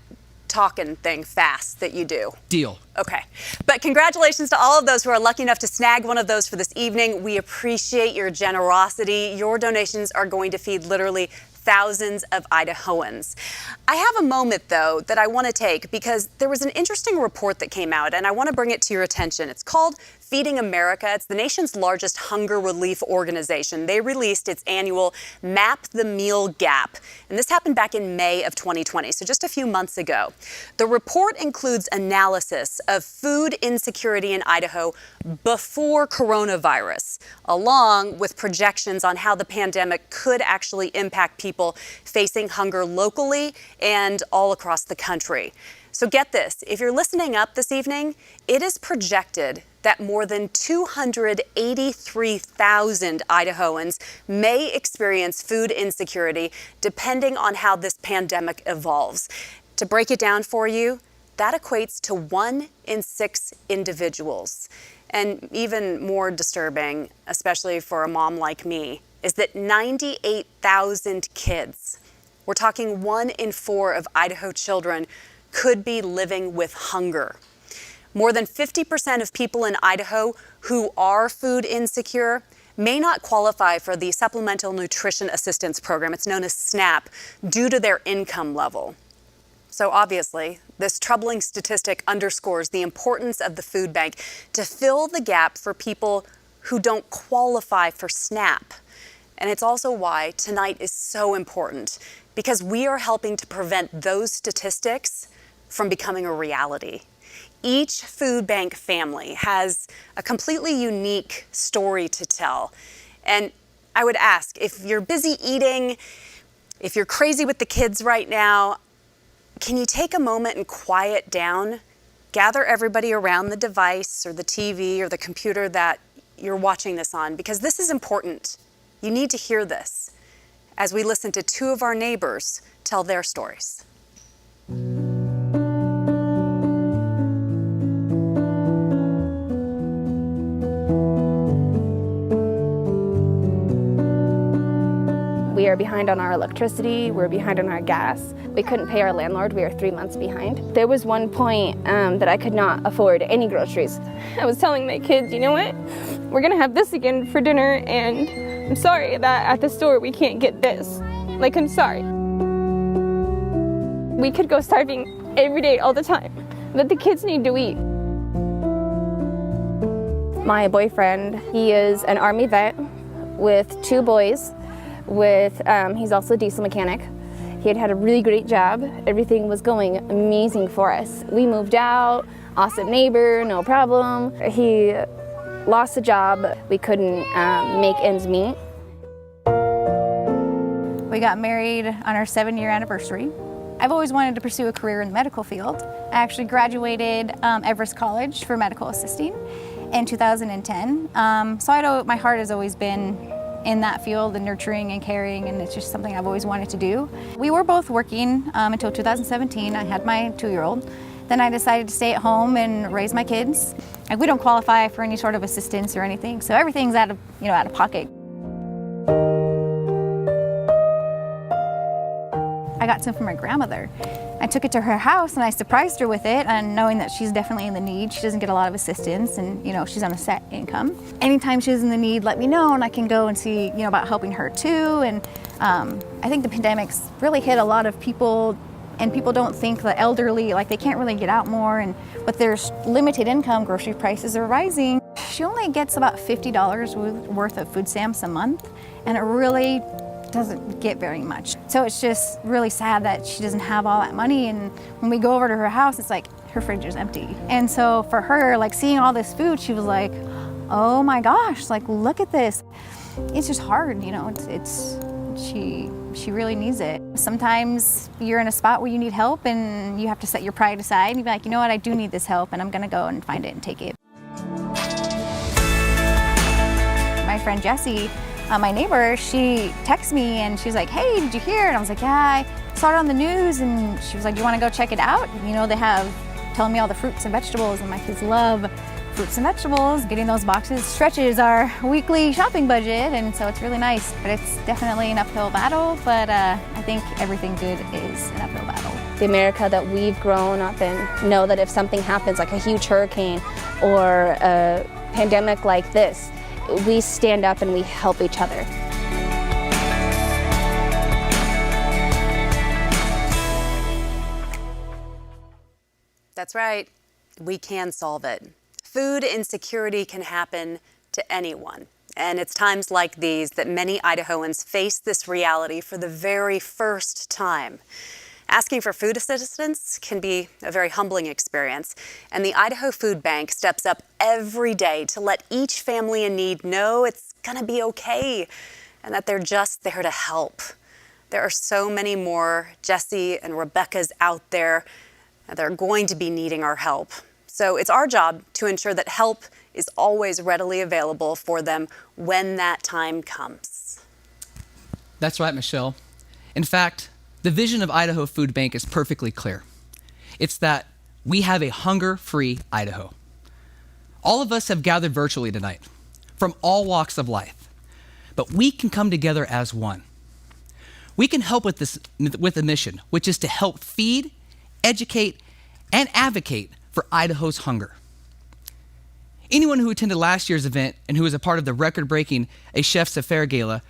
Speaker 4: talking thing fast that you do.
Speaker 11: Deal.
Speaker 4: Okay. But congratulations to all of those who are lucky enough to snag one of those for this evening. We appreciate your generosity. Your donations are going to feed literally thousands of Idahoans. I have a moment, though, that I want to take because there was an interesting report that came out, and I want to bring it to your attention. It's called Feeding America. It's the nation's largest hunger relief organization. They released its annual Map the Meal Gap, and this happened back in May of 2020, so just a few months ago. The report includes analysis of food insecurity in Idaho before coronavirus, along with projections on how the pandemic could actually impact people facing hunger locally and all across the country. So get this, if you're listening up this evening, it is projected that more than 283,000 Idahoans may experience food insecurity depending on how this pandemic evolves. To break it down for you, that equates to 1 in 6 individuals. And even more disturbing, especially for a mom like me, is that 98,000 kids, we're talking 1 in 4 of Idaho children, could be living with hunger. More than 50% of people in Idaho who are food insecure may not qualify for the Supplemental Nutrition Assistance Program, it's known as SNAP, due to their income level. So obviously, this troubling statistic underscores the importance of the food bank to fill the gap for people who don't qualify for SNAP. And it's also why tonight is so important, because we are helping to prevent those statistics from becoming a reality. Each food bank family has a completely unique story to tell. And I would ask, if you're busy eating, if you're crazy with the kids right now, can you take a moment and quiet down? Gather everybody around the device or the TV or the computer that you're watching this on, because this is important. You need to hear this as we listen to 2 of our neighbors tell their stories.
Speaker 12: We are behind on our electricity, we're behind on our gas. We couldn't pay our landlord, we are 3 months behind. There was one point that I could not afford any groceries. I was telling my kids, you know what, we're gonna have this again for dinner, and I'm sorry that at the store we can't get this. Like, I'm sorry. We could go starving every day, all the time, but the kids need to eat. My boyfriend, he is an Army vet with 2 boys. He's also a diesel mechanic. He had a really great job. Everything was going amazing for us. We moved out, awesome neighbor, no problem. He lost the job. We couldn't make ends meet.
Speaker 13: We got married on our 7-year anniversary. I've always wanted to pursue a career in the medical field. I actually graduated Everest College for medical assisting in 2010. So my heart has always been in that field and nurturing and caring, and it's just something I've always wanted to do. We were both working until 2017. I had my 2-year-old. Then I decided to stay at home and raise my kids. Like, we don't qualify for any sort of assistance or anything, so everything's out of pocket. I got some from my grandmother. I took it to her house and I surprised her with it, and knowing that she's definitely in the need. She doesn't get a lot of assistance, and she's on a set income. Anytime she's in the need, let me know and I can go and see about helping her too. And I think the pandemic's really hit a lot of people, and people don't think the elderly, like, they can't really get out more, and with their limited income, grocery prices are rising. She only gets about $50 worth of food stamps a month, and it really doesn't get very much. So it's just really sad that she doesn't have all that money, and when we go over to her house, it's like her fridge is empty. And so for her, like, seeing all this food, she was like, oh my gosh, like, look at this. It's just hard, she really needs it. Sometimes you're in a spot where you need help and you have to set your pride aside and be like, you know what, I do need this help, and I'm gonna go and find it and take it. My friend Jessie, my neighbor, she texted me and she was like, hey, did you hear? And I was like, yeah, I saw it on the news. And she was like, do you want to go check it out? They have telling me all the fruits and vegetables, and my kids love fruits and vegetables. Getting those boxes stretches our weekly shopping budget, and so it's really nice. But it's definitely an uphill battle, but I think everything good is an uphill battle.
Speaker 12: The America that we've grown up in, know that if something happens, like a huge hurricane or a pandemic like this, we stand up and we help each other.
Speaker 4: That's right. We can solve it. Food insecurity can happen to anyone. And it's times like these that many Idahoans face this reality for the very first time. Asking for food assistance can be a very humbling experience, and the Idaho Food Bank steps up every day to let each family in need know it's gonna be okay and that they're just there to help. There are so many more Jessie and Rebecca's out there that are going to be needing our help. So it's our job to ensure that help is always readily available for them when that time comes.
Speaker 11: That's right, Michelle. In fact, the vision of Idaho Food Bank is perfectly clear. It's that we have a hunger-free Idaho. All of us have gathered virtually tonight, from all walks of life, but we can come together as one. We can help with a mission, which is to help feed, educate, and advocate for Idaho's hunger. Anyone who attended last year's event and who was a part of the record-breaking A Chefs Affaire Gala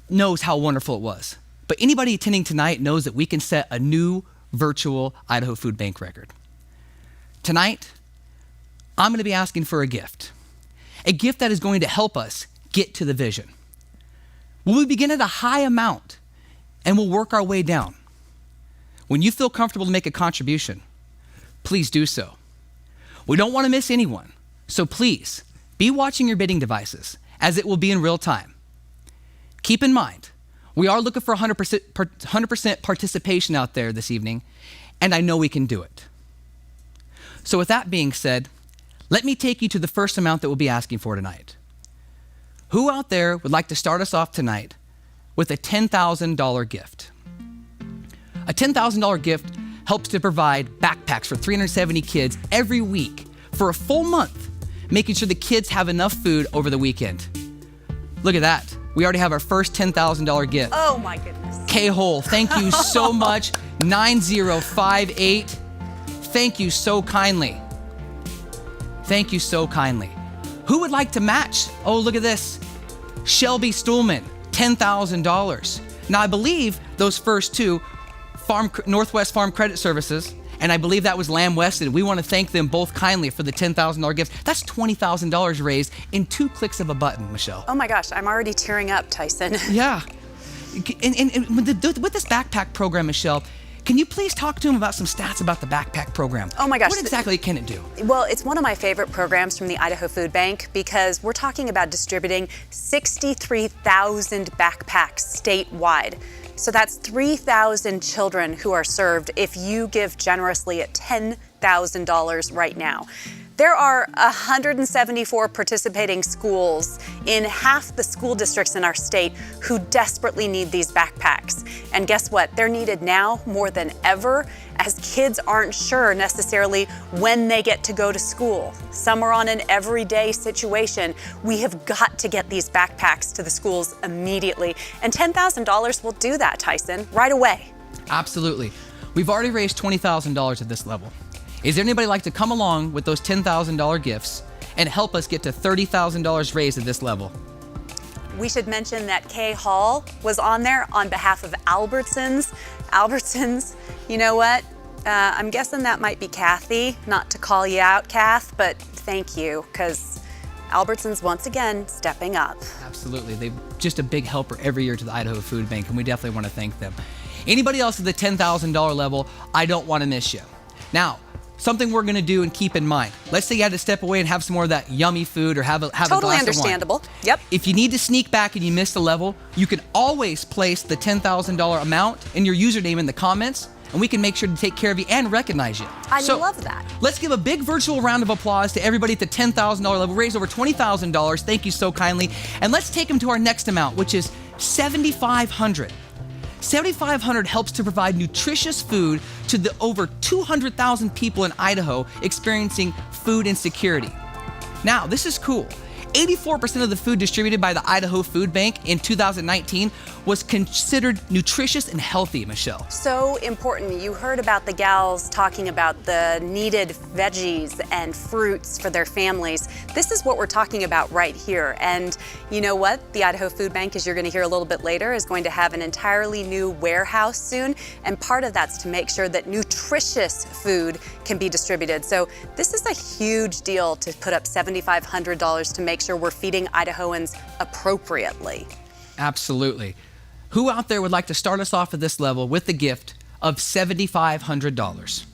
Speaker 11: knows how wonderful it was. But anybody attending tonight knows that we can set a new virtual Idaho Food Bank record. Tonight, I'm going to be asking for a gift that is going to help us get to the vision. We'll begin at a high amount and we'll work our way down. When you feel comfortable to make a contribution, please do so. We don't want to miss anyone, so please be watching your bidding devices as it will be in real time. Keep in mind, we are looking for 100% participation out there this evening, and I know we can do it. So with that being said, let me take you to the first amount that we'll be asking for tonight. Who out there would like to start us off tonight with a $10,000 gift? A $10,000 gift helps to provide backpacks for 370 kids every week for a full month, making sure the kids have enough food over the weekend. Look at that. we already have our first $10,000 gift.
Speaker 4: Oh my goodness.
Speaker 11: K-Hole, thank you so much. 9058, thank you so kindly. Thank you so kindly. Who would like to match? Oh, look at this. Shelby Stuhlman, $10,000. Now, I believe those first two, Northwest Farm Credit Services, and I believe that was Lamb Wested. We want to thank them both kindly for the $10,000 gift. That's $20,000 raised in 2 clicks of a button, Michelle.
Speaker 4: Oh my gosh, I'm already tearing up, Tyson.
Speaker 11: Yeah. And with this backpack program, Michelle, can you please talk to him about some stats about the backpack program?
Speaker 4: Oh my gosh.
Speaker 11: What exactly can it do?
Speaker 4: Well, it's one of my favorite programs from the Idaho Food Bank because we're talking about distributing 63,000 backpacks statewide. So that's 3,000 children who are served if you give generously at $10,000 right now. There are 174 participating schools in half the school districts in our state who desperately need these backpacks. And guess what? They're needed now more than ever, as kids aren't sure necessarily when they get to go to school. Some are on an everyday situation. We have got to get these backpacks to the schools immediately. And $10,000 will do that, Tyson, right away.
Speaker 11: Absolutely. We've already raised $20,000 at this level. Is there anybody like to come along with those $10,000 gifts and help us get to $30,000 raised at this level?
Speaker 4: We should mention that Kay Hall was on there on behalf of Albertsons. Albertsons, you know what? I'm guessing that might be Kathy, not to call you out, Kath, but thank you, because Albertsons once again stepping up.
Speaker 11: Absolutely. They're just a big helper every year to the Idaho Food Bank, and we definitely want to thank them. Anybody else at the $10,000 level, I don't want to miss you. Now, something we're going to do and keep in mind. Let's say you had to step away and have some more of that yummy food or have a glass of wine.
Speaker 4: Totally understandable. Yep.
Speaker 11: If you need to sneak back and you missed a level, you can always place the $10,000 amount in your username in the comments, and we can make sure to take care of you and recognize you.
Speaker 4: I love that.
Speaker 11: Let's give a big virtual round of applause to everybody at the $10,000 level. Raised over $20,000. Thank you so kindly. And let's take them to our next amount, which is $7,500. $7,500 helps to provide nutritious food to the over 200,000 people in Idaho experiencing food insecurity. Now, this is cool. 84% of the food distributed by the Idaho Food Bank in 2019 was considered nutritious and healthy, Michelle.
Speaker 4: So important. You heard about the gals talking about the needed veggies and fruits for their families. This is what we're talking about right here. And you know what? The Idaho Food Bank, as you're going to hear a little bit later, is going to have an entirely new warehouse soon. And part of that's to make sure that nutritious food can be distributed. So this is a huge deal to put up $7,500 to make sure we're feeding Idahoans appropriately.
Speaker 11: Absolutely. Who out there would like to start us off at this level with the gift of $7,500?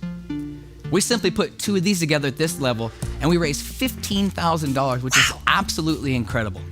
Speaker 11: We simply put 2 of these together at this level and we raise $15,000, which is absolutely incredible.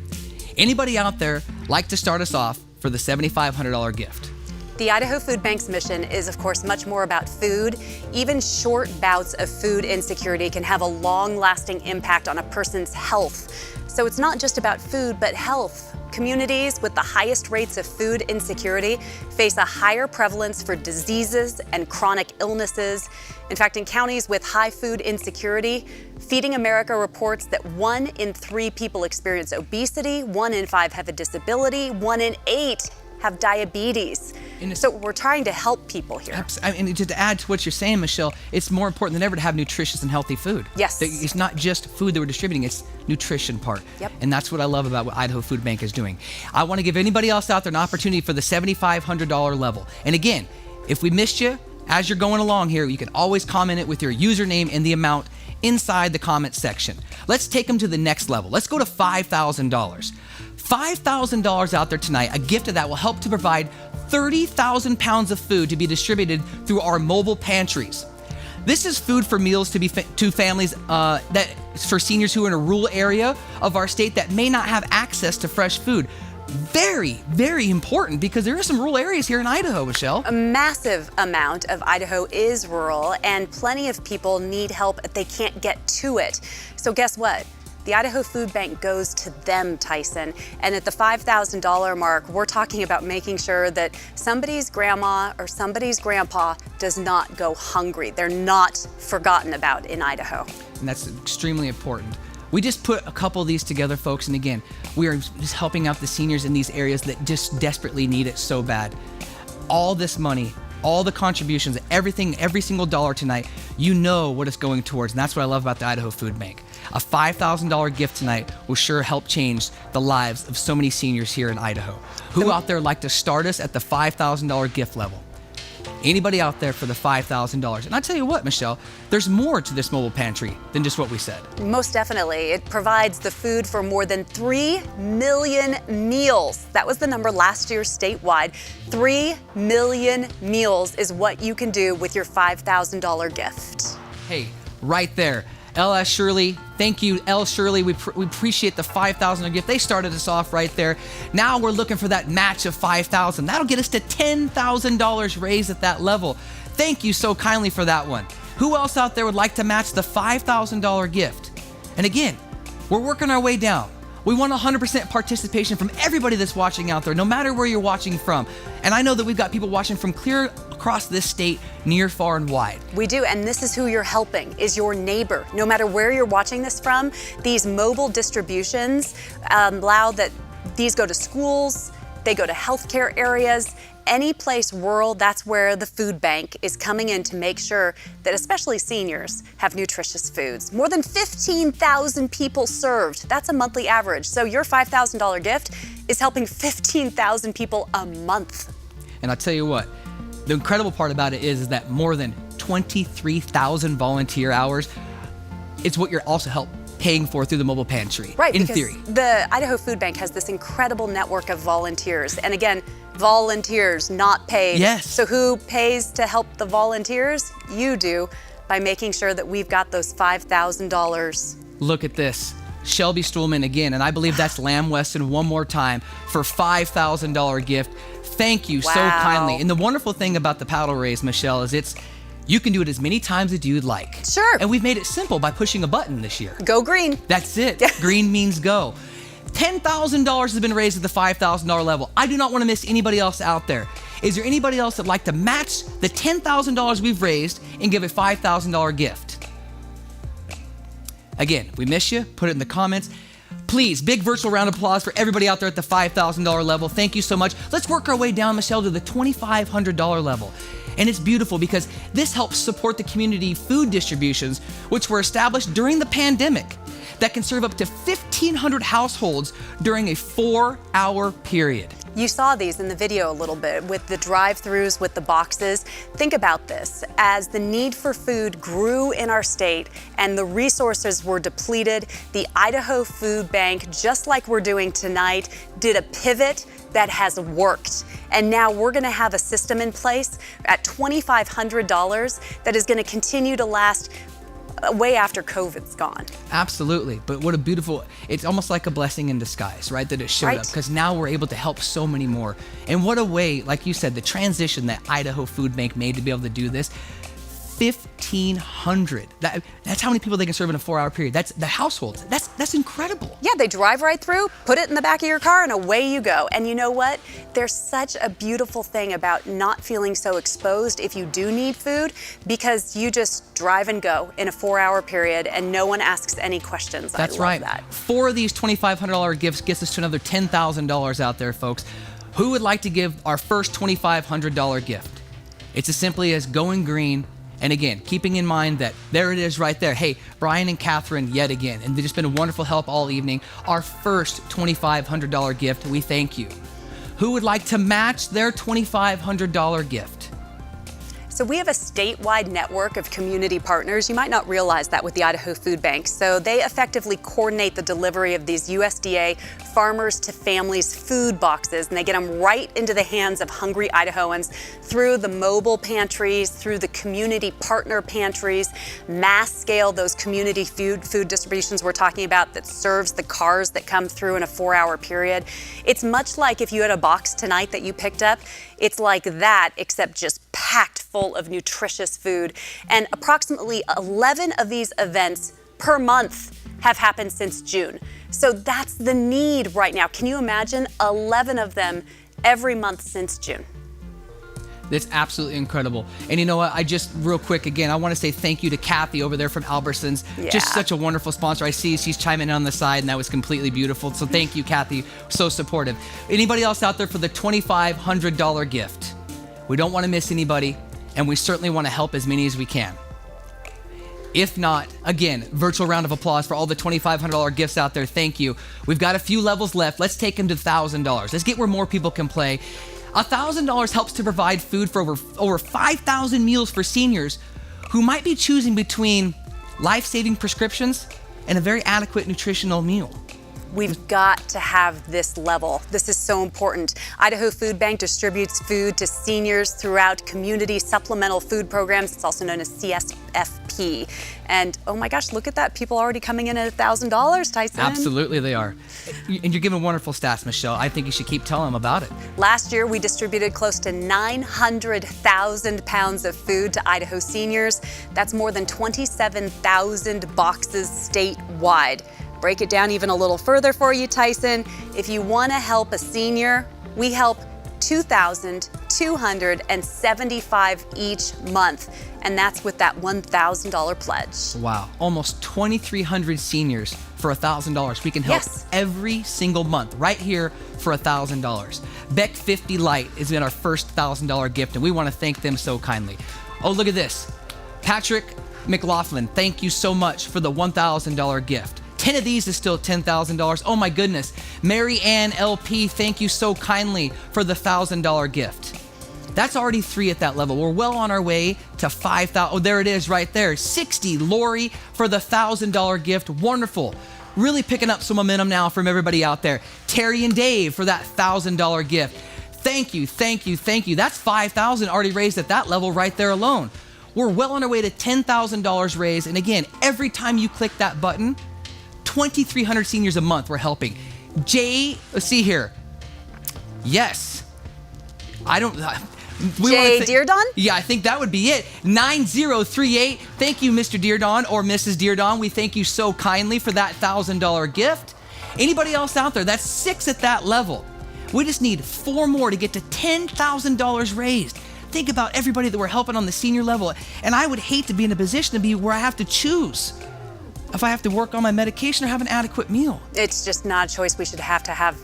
Speaker 11: Anybody out there like to start us off for the $7,500 gift?
Speaker 4: The Idaho Food Bank's mission is, of course, much more about food. Even short bouts of food insecurity can have a long-lasting impact on a person's health. So it's not just about food, but health. Communities with the highest rates of food insecurity face a higher prevalence for diseases and chronic illnesses. In fact, in counties with high food insecurity, Feeding America reports that 1 in 3 people experience obesity, 1 in 5 have a disability, 1 in 8 have diabetes. So we're trying to help people here.
Speaker 11: I mean, to add to what you're saying, Michelle, it's more important than ever to have nutritious and healthy food.
Speaker 4: Yes.
Speaker 11: It's not just food that we're distributing, it's nutrition part.
Speaker 4: Yep.
Speaker 11: And that's what I love about what Idaho Food Bank is doing. I want to give anybody else out there an opportunity for the $7,500 level. And again, if we missed you, as you're going along here, you can always comment it with your username and the amount inside the comment section. Let's take them to the next level. Let's go to $5,000. $5,000 out there tonight, a gift of that will help to provide 30,000 pounds of food to be distributed through our mobile pantries. This is food for meals to families for seniors who are in a rural area of our state that may not have access to fresh food. Very, very important because there are some rural areas here in Idaho, Michelle.
Speaker 4: A massive amount of Idaho is rural and plenty of people need help if they can't get to it. So guess what? The Idaho Food Bank goes to them, Tyson. And at the $5,000 mark, we're talking about making sure that somebody's grandma or somebody's grandpa does not go hungry. They're not forgotten about in Idaho.
Speaker 11: And that's extremely important. We just put a couple of these together, folks, and again, we are just helping out the seniors in these areas that just desperately need it so bad. All this money, all the contributions, everything, every single dollar tonight, you know what it's going towards, and that's what I love about the Idaho Food Bank. A $5,000 gift tonight will sure help change the lives of so many seniors here in Idaho. Who out there would like to start us at the $5,000 gift level? Anybody out there for the $5,000? And I tell you what, Michelle, there's more to this mobile pantry than just what we said.
Speaker 4: Most definitely. It provides the food for more than 3 million meals. That was the number last year statewide. 3 million meals is what you can do with your $5,000 gift.
Speaker 11: Hey, right there. L.S. Shirley, thank you, L. Shirley. We appreciate the $5,000 gift. They started us off right there. Now we're looking for that match of $5,000. That'll get us to $10,000 raised at that level. Thank you so kindly for that one. Who else out there would like to match the $5,000 gift? And again, we're working our way down. We want 100% participation from everybody that's watching out there, no matter where you're watching from. And I know that we've got people watching from clear across this state, near, far, and wide.
Speaker 4: We do, and this is who you're helping, is your neighbor. No matter where you're watching this from, these mobile distributions allow that these go to schools, they go to healthcare areas, any place rural, that's where the food bank is coming in to make sure that especially seniors have nutritious foods. More than 15,000 people served. That's a monthly average. So your $5,000 gift is helping 15,000 people a month.
Speaker 11: And I'll tell you what, the incredible part about it is that more than 23,000 volunteer hours is what you're also paying for through the mobile pantry.
Speaker 4: Right,
Speaker 11: in
Speaker 4: because
Speaker 11: theory.
Speaker 4: The Idaho Food Bank has this incredible network of volunteers. And again, volunteers, not paid.
Speaker 11: Yes.
Speaker 4: So who pays to help the volunteers? You do, by making sure that we've got those $5,000.
Speaker 11: Look at this. Shelby Stuhlman again, and I believe that's Lamb Weston one more time for $5,000 gift. Thank you so kindly. And the wonderful thing about the paddle raise, Michelle, is you can do it as many times as you'd like.
Speaker 4: Sure.
Speaker 11: And we've made it simple by pushing a button this year.
Speaker 4: Go green.
Speaker 11: That's it. Green means go. $10,000 has been raised at the $5,000 level. I do not want to miss anybody else out there. Is there anybody else that'd like to match the $10,000 we've raised and give a $5,000 gift? Again, we miss you. Put it in the comments. Please, big virtual round of applause for everybody out there at the $5,000 level. Thank you so much. Let's work our way down, Michelle, to the $2,500 level. And it's beautiful because this helps support the community food distributions, which were established during the pandemic, that can serve up to 1,500 households during a 4-hour period.
Speaker 4: You saw these in the video a little bit with the drive-thrus, with the boxes. Think about this. As the need for food grew in our state and the resources were depleted, the Idaho Food Bank, just like we're doing tonight, did a pivot that has worked. And now we're gonna have a system in place at $2,500 that is gonna continue to last way after COVID's gone.
Speaker 11: Absolutely, but what a beautiful, it's almost like a blessing in disguise, right? That it showed up, because now we're able to help so many more. And what a way, like you said, the transition that Idaho Food Bank made to be able to do this, 1,500. That's how many people they can serve in a 4-hour period. That's the households. That's incredible.
Speaker 4: Yeah, they drive right through, put it in the back of your car, and away you go. And you know what? There's such a beautiful thing about not feeling so exposed if you do need food, because you just drive and go in a 4-hour period and no one asks any questions.
Speaker 11: That's
Speaker 4: I love
Speaker 11: right.
Speaker 4: That.
Speaker 11: 4 of these $2,500 gifts gets us to another $10,000 out there, folks. Who would like to give our first $2,500 gift? It's as simply as going green. And again, keeping in mind that there it is right there. Hey, Brian and Catherine yet again, and they've just been a wonderful help all evening. Our first $2,500 gift, we thank you. Who would like to match their $2,500 gift?
Speaker 4: So we have a statewide network of community partners. You might not realize that with the Idaho Food Bank. So they effectively coordinate the delivery of these USDA farmers to families food boxes, and they get them right into the hands of hungry Idahoans through the mobile pantries, through the community partner pantries, mass scale, those community food distributions we're talking about that serves the cars that come through in a 4-hour period. It's much like if you had a box tonight that you picked up, it's like that, except just packed full of nutritious food. And approximately 11 of these events per month have happened since June. So that's the need right now. Can you imagine 11 of them every month since June?
Speaker 11: That's absolutely incredible. And you know what? Real quick, again, I want to say thank you to Kathy over there from Albertsons.
Speaker 4: Yeah.
Speaker 11: Just such a wonderful sponsor. I see she's chiming in on the side, and that was completely beautiful. So thank you, Kathy. So supportive. Anybody else out there for the $2,500 gift? We don't want to miss anybody, and we certainly want to help as many as we can. If not, again, virtual round of applause for all the $2,500 gifts out there. Thank you. We've got a few levels left. Let's take them to $1,000. Let's get where more people can play. $1,000 helps to provide food for over 5,000 meals for seniors who might be choosing between life-saving prescriptions and a very adequate nutritional meal.
Speaker 4: We've got to have this level. This is so important. Idaho Food Bank distributes food to seniors throughout community supplemental food programs. It's also known as CSFP. And oh my gosh, look at that. People already coming in at $1,000, Tyson.
Speaker 11: Absolutely they are. And you're giving wonderful stats, Michelle. I think you should keep telling them about it.
Speaker 4: Last year, we distributed close to 900,000 pounds of food to Idaho seniors. That's more than 27,000 boxes statewide. Break it down even a little further for you, Tyson. If you want to help a senior, we help 2,275 each month, and that's with that $1,000 pledge.
Speaker 11: Wow, almost 2,300 seniors for $1,000. We can help every single month right here for $1,000. Beck 50 Light has been our first $1,000 gift, and we want to thank them so kindly. Oh, look at this. Patrick McLaughlin, thank you so much for the $1,000 gift. 10 of these is still $10,000. Oh my goodness. Mary Ann LP, thank you so kindly for the $1,000 gift. That's already 3 at that level. We're well on our way to 5,000. Oh, there it is right there. 60, Lori for the $1,000 gift. Wonderful. Really picking up some momentum now from everybody out there. Terry and Dave for that $1,000 gift. Thank you, thank you, thank you. That's 5,000 already raised at that level right there alone. We're well on our way to $10,000 raised. And again, every time you click that button, 2,300 seniors a month we're helping. Jay, let's see here. Yes.
Speaker 4: Jay Deardon?
Speaker 11: Yeah, I think that would be it. 9038. Thank you, Mr. Deardon or Mrs. Deardon. We thank you so kindly for that $1,000 gift. Anybody else out there? That's 6 at that level. We just need 4 more to get to $10,000 raised. Think about everybody that we're helping on the senior level. And I would hate to be in a position to be where I have to choose if I have to work on my medication or have an adequate meal.
Speaker 4: It's just not a choice we should have to have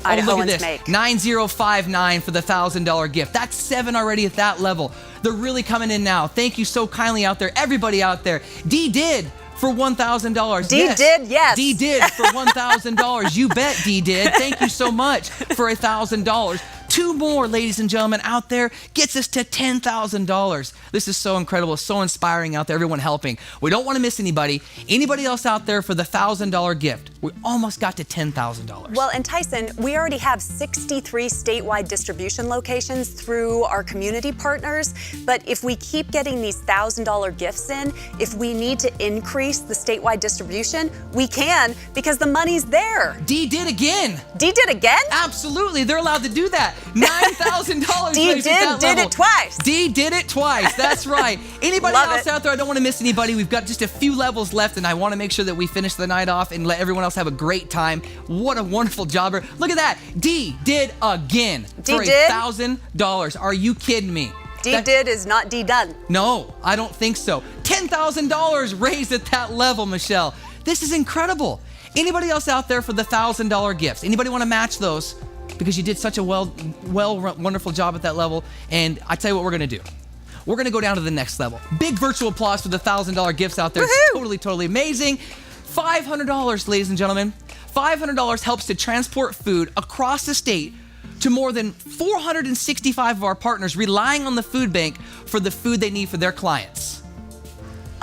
Speaker 11: Idahoans
Speaker 4: make.
Speaker 11: 9059 for the $1,000 gift. That's 7 already at that level. They're really coming in now. Thank you so kindly out there, everybody out there. D did for $1,000.
Speaker 4: D did, yes.
Speaker 11: D did for $1,000. You bet D did. Thank you so much for $1,000. 2 more, ladies and gentlemen, out there gets us to $10,000. This is so incredible, so inspiring out there, everyone helping. We don't want to miss anybody. Anybody else out there for the $1,000 gift? We almost got to $10,000.
Speaker 4: Well, and Tyson, we already have 63 statewide distribution locations through our community partners. But if we keep getting these $1,000 gifts in, if we need to increase the statewide distribution, we can because the money's there.
Speaker 11: D did again.
Speaker 4: D did again?
Speaker 11: Absolutely, they're allowed to do that. $9,000.
Speaker 4: D did it twice.
Speaker 11: D did it twice. That's right. Anybody else out there? I don't want to miss anybody. We've got just a few levels left, and I want to make sure that we finish the night off and let everyone else have a great time. What a wonderful jobber. Look at that. D did again for $1,000. Are you kidding me?
Speaker 4: D did is not D done.
Speaker 11: No, I don't think so. $10,000 raised at that level, Michelle. This is incredible. Anybody else out there for the $1,000 gifts? Anybody want to match those? Because you did such a wonderful job at that level. And I tell you what we're going to do. We're going to go down to the next level. Big virtual applause for the $1,000 gifts out there. It's totally, totally amazing. $500, ladies and gentlemen. $500 helps to transport food across the state to more than 465 of our partners relying on the food bank for the food they need for their clients.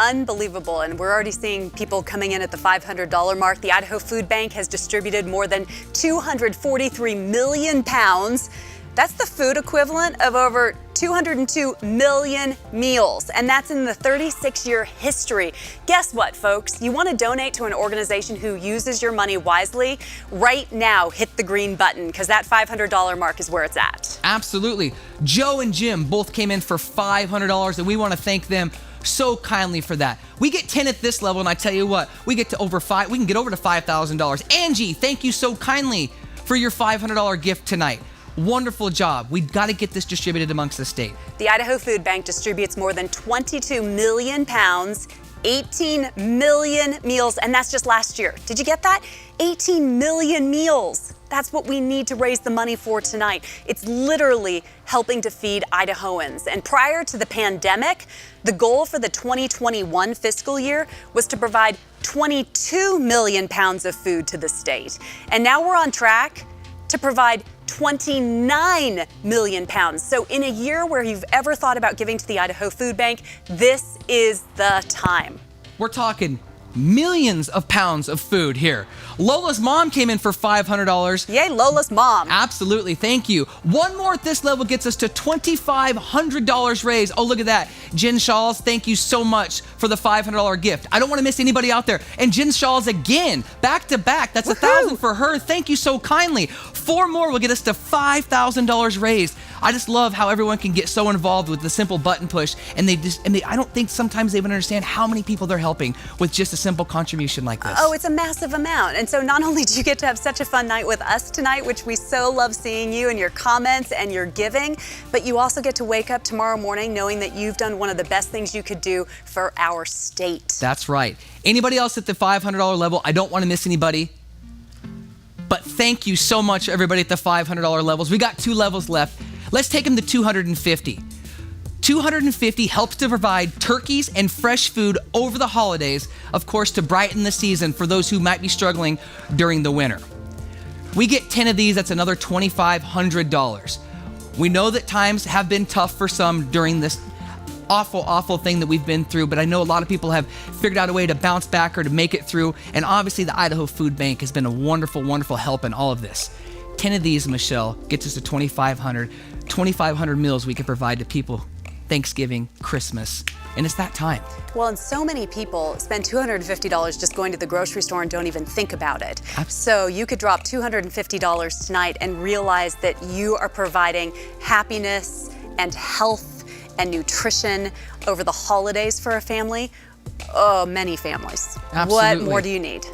Speaker 4: Unbelievable, and we're already seeing people coming in at the $500 mark. The Idaho Food Bank has distributed more than 243 million pounds. That's the food equivalent of over 202 million meals, and that's in the 36-year history. Guess what, folks? You want to donate to an organization who uses your money wisely? Right now, hit the green button, because that $500 mark is where it's at.
Speaker 11: Absolutely. Joe and Jim both came in for $500, and we want to thank them so kindly for that. We get 10 at this level, and I tell you what, we get to over 5. We can get over to $5,000. Angie, thank you so kindly for your $500 gift tonight. Wonderful job. We've got to get this distributed amongst the state.
Speaker 4: The Idaho Food Bank distributes more than 22 million pounds, 18 million meals, and that's just last year. Did you get that? 18 million meals. That's what we need to raise the money for tonight. It's literally helping to feed Idahoans. And prior to the pandemic, the goal for the 2021 fiscal year was to provide 22 million pounds of food to the state. And now we're on track to provide 29 million pounds. So in a year where you've ever thought about giving to the Idaho Food Bank, this is the time.
Speaker 11: We're talking millions of pounds of food here. Lola's mom came in for $500.
Speaker 4: Yay, Lola's mom.
Speaker 11: Absolutely, thank you. One more at this level gets us to $2,500 raised. Oh, look at that. Jen Shawls, thank you so much for the $500 gift. I don't want to miss anybody out there. And Jen Shawls again, back to back. That's $1,000 for her. Thank you so kindly. 4 more will get us to $5,000 raised. I just love how everyone can get so involved with the simple button push, and I don't think sometimes they even understand how many people they're helping with just a simple contribution like this.
Speaker 4: Oh, it's a massive amount. And so not only do you get to have such a fun night with us tonight, which we so love seeing you and your comments and your giving, but you also get to wake up tomorrow morning knowing that you've done one of the best things you could do for our state.
Speaker 11: That's right. Anybody else at the $500 level? I don't want to miss anybody. But thank you so much, everybody at the $500 levels. We got 2 levels left. Let's take them to 250. 250 helps to provide turkeys and fresh food over the holidays, of course, to brighten the season for those who might be struggling during the winter. We get 10 of these, that's another $2,500. We know that times have been tough for some during this awful thing that we've been through, but I know a lot of people have figured out a way to bounce back or to make it through, and obviously the Idaho Food Bank has been a wonderful help in all of this. 10 of these, Michelle, gets us to 2,500. 2,500 meals we can provide to people Thanksgiving, Christmas, and it's that time.
Speaker 4: Well, and so many people spend $250 just going to the grocery store and don't even think about it. So you could drop $250 tonight and realize that you are providing happiness and health and nutrition over the holidays for a family. Oh, many families.
Speaker 11: Absolutely.
Speaker 4: What more do you need?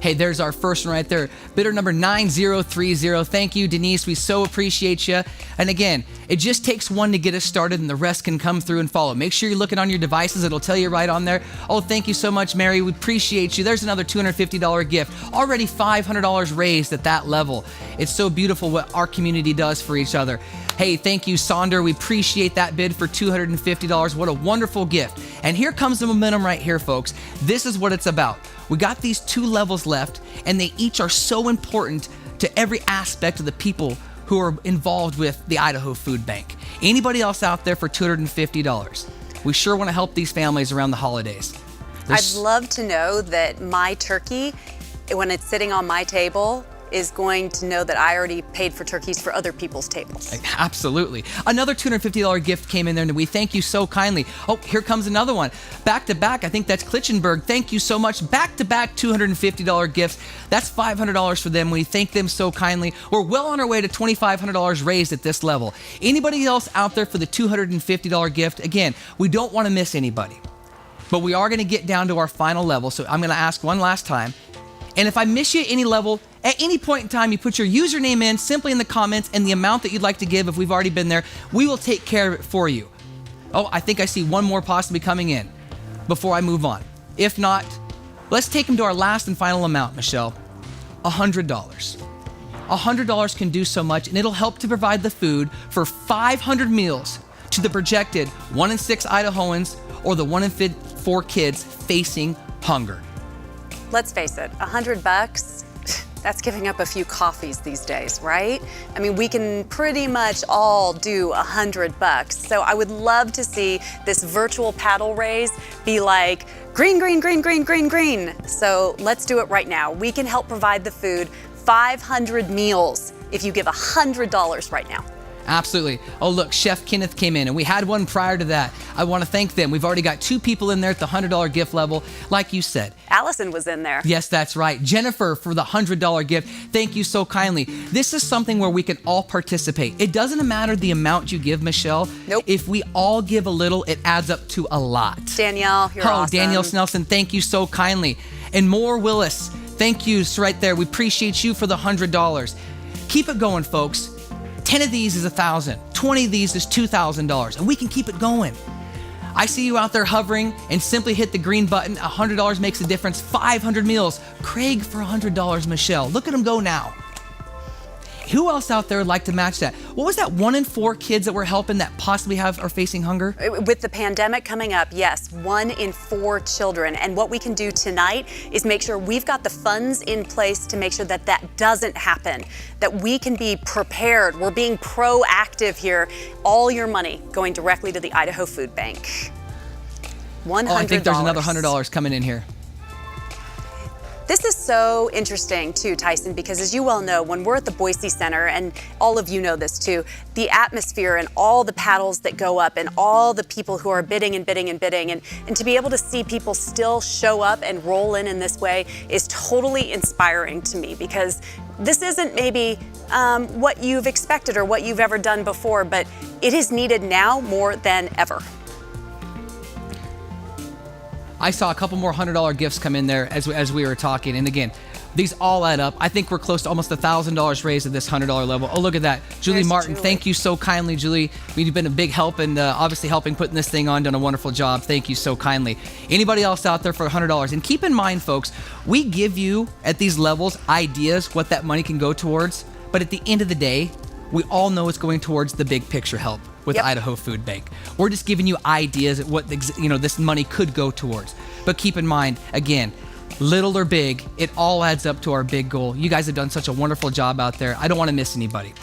Speaker 11: Hey, there's our first one right there. Bidder number 9030. Thank you, Denise. We so appreciate you. And again, it just takes one to get us started and the rest can come through and follow. Make sure you're looking on your devices. It'll tell you right on there. Oh, thank you so much, Mary. We appreciate you. There's another $250 gift. Already $500 raised at that level. It's so beautiful what our community does for each other. Hey, thank you, Sonder. We appreciate that bid for $250. What a wonderful gift. And here comes the momentum right here, folks. This is what it's about. We got these 2 levels left, and they each are so important to every aspect of the people who are involved with the Idaho Food Bank. Anybody else out there for $250? We sure want to help these families around the holidays.
Speaker 4: I'd love to know that my turkey, when it's sitting on my table, is going to know that I already paid for turkeys for other people's tables.
Speaker 11: Absolutely. Another $250 gift came in there, and we thank you so kindly. Oh, here comes another one. Back to back, I think that's Klitschenberg. Thank you so much. Back to back $250 gifts. That's $500 for them. We thank them so kindly. We're well on our way to $2,500 raised at this level. Anybody else out there for the $250 gift? Again, we don't want to miss anybody. But we are going to get down to our final level, so I'm going to ask one last time. And if I miss you at any level, at any point in time, you put your username in simply in the comments and the amount that you'd like to give. If we've already been there, we will take care of it for you. Oh, I think I see one more possibly coming in before I move on. If not, let's take them to our last and final amount, Michelle. $100. $100 can do so much, and it'll help to provide the food for 500 meals to the projected 1 in 6 Idahoans or the 1 in 4 kids facing hunger.
Speaker 4: Let's face it, $100, that's giving up a few coffees these days, right? I mean, we can pretty much all do $100. So I would love to see this virtual paddle raise be like green, green, green, green, green, green. So let's do it right now. We can help provide the food, 500 meals, if you give $100 right now.
Speaker 11: Absolutely. Oh, look, Chef Kenneth came in, and we had one prior to that. I want to thank them. We've already got 2 people in there at the $100 gift level, like you said.
Speaker 4: Allison was in there.
Speaker 11: Yes, that's right. Jennifer for the $100 gift. Thank you so kindly. This is something where we can all participate. It doesn't matter the amount you give, Michelle.
Speaker 4: Nope.
Speaker 11: If we all give a little, it adds up to a lot.
Speaker 4: Danielle, you're awesome.
Speaker 11: Danielle Snelson, thank you so kindly. And Moore Willis, thank you right there. We appreciate you for the $100. Keep it going, folks. 10 of these is $1,000. 20 of these is $2,000, and we can keep it going. I see you out there hovering and simply hit the green button. $100 makes a difference. 500 meals. Craig for $100, Michelle. Look at them go now. Who else out there would like to match that? What was that 1 in 4 kids that we're helping that possibly are facing hunger?
Speaker 4: With the pandemic coming up, yes, 1 in 4 children. And what we can do tonight is make sure we've got the funds in place to make sure that that doesn't happen, that we can be prepared. We're being proactive here. All your money going directly to the Idaho Food Bank. $100.
Speaker 11: Oh, I think there's another $100 coming in here.
Speaker 4: This is so interesting too, Tyson, because as you well know, when we're at the Boise Center, and all of you know this too, the atmosphere and all the paddles that go up and all the people who are bidding and bidding and bidding, and to be able to see people still show up and roll in this way is totally inspiring to me, because this isn't maybe what you've expected or what you've ever done before, but it is needed now more than ever.
Speaker 11: I saw a couple more $100 gifts come in there as we were talking. And again, these all add up. I think we're close to almost $1,000 raised at this $100 level. Oh, look at that. Julie Martin, thank you so kindly, Julie. You've been a big help and obviously helping putting this thing on, done a wonderful job. Thank you so kindly. Anybody else out there for $100? And keep in mind, folks, we give you at these levels ideas what that money can go towards. But at the end of the day, we all know it's going towards the big picture help with Idaho Food Bank. We're just giving you ideas at what this money could go towards. But keep in mind, again, little or big, it all adds up to our big goal. You guys have done such a wonderful job out there. I don't want to miss anybody.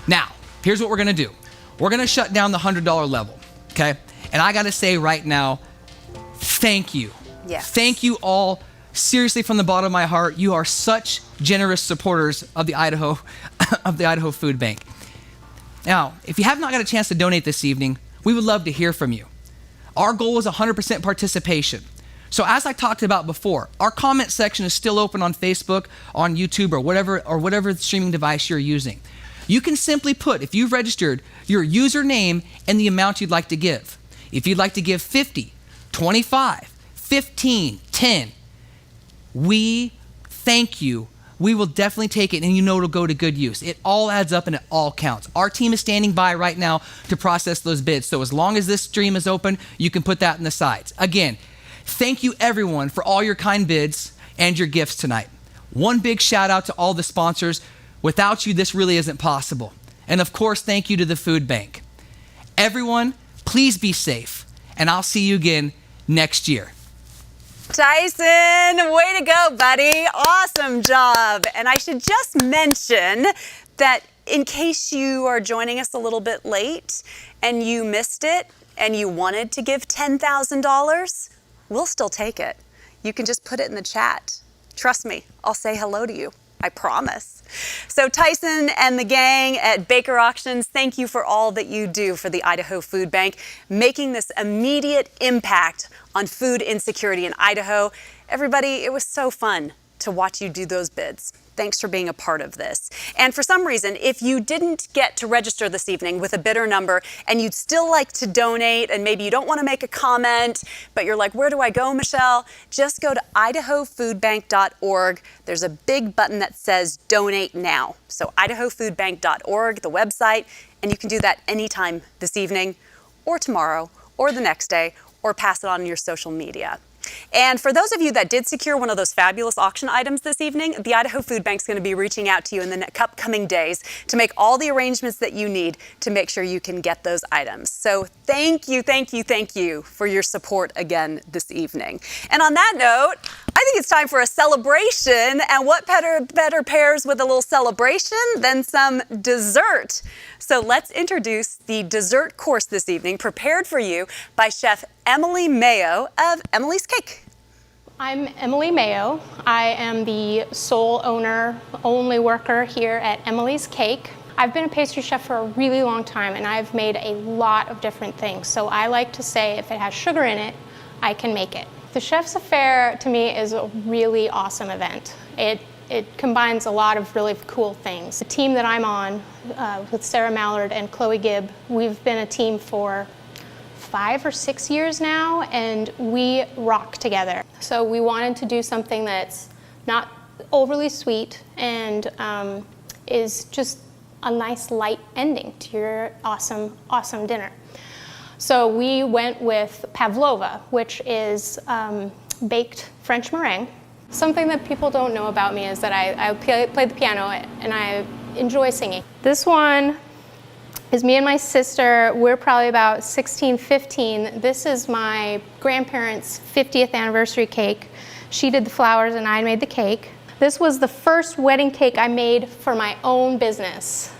Speaker 11: Now, here's what we're going to do. We're going to shut down the $100 level, okay? And I got to say right now, thank you.
Speaker 4: Yes.
Speaker 11: Thank you all. Seriously, from the bottom of my heart, you are such generous supporters of the Idaho Food Bank. Now, if you have not got a chance to donate this evening, we would love to hear from you. Our goal is 100% participation. So as I talked about before, our comment section is still open on Facebook, on YouTube, or whatever streaming device you're using. You can simply put, if you've registered, your username and the amount you'd like to give. If you'd like to give 50, 25, 15, 10, we thank you. We will definitely take it, and it'll go to good use. It all adds up and it all counts. Our team is standing by right now to process those bids. So as long as this stream is open, you can put that in the sides. Again, thank you everyone for all your kind bids and your gifts tonight. One big shout out to all the sponsors. Without you, this really isn't possible. And of course, thank you to the food bank. Everyone, please be safe, and I'll see you again next year.
Speaker 4: Tyson, way to go, buddy. Awesome job. And I should just mention that in case you are joining us a little bit late and you missed it and you wanted to give $10,000, we'll still take it. You can just put it in the chat. Trust me, I'll say hello to you. I promise. So Tyson and the gang at Baker Auctions, thank you for all that you do for the Idaho Food Bank, making this immediate impact on food insecurity in Idaho. Everybody, it was so fun to watch you do those bids. Thanks for being a part of this. And for some reason, if you didn't get to register this evening with a bidder number and you'd still like to donate, and maybe you don't want to make a comment, but you're like, where do I go, Michelle? Just go to idahofoodbank.org. There's a big button that says donate now. So idahofoodbank.org, the website, and you can do that anytime this evening or tomorrow or the next day, or pass it on your social media. And for those of you that did secure one of those fabulous auction items this evening, the Idaho Food Bank is going to be reaching out to you in the upcoming days to make all the arrangements that you need to make sure you can get those items. So thank you, thank you, thank you for your support again this evening. And on that note, I think it's time for a celebration, and what better pairs with a little celebration than some dessert? So let's introduce the dessert course this evening, prepared for you by Chef Emily Mayo of Emily's Cake.
Speaker 5: I'm Emily Mayo. I am the sole owner, only worker here at Emily's Cake. I've been a pastry chef for a really long time, and I've made a lot of different things. So I like to say if it has sugar in it, I can make it. The Chef's Affaire, to me, is a really awesome event. It combines a lot of really cool things. The team that I'm on, with Sarah Mallard and Chloe Gibb, we've been a team for 5 or 6 years now, and we rock together. So we wanted to do something that's not overly sweet and is just
Speaker 14: a nice light ending to your awesome, awesome dinner. So we went with pavlova, which is baked French meringue. Something that people don't know about me is that I play the piano and I enjoy singing. This one is me and my sister. We're probably about 16, 15. This is my grandparents' 50th anniversary cake. She did the flowers and I made the cake. This was the first wedding cake I made for my own business.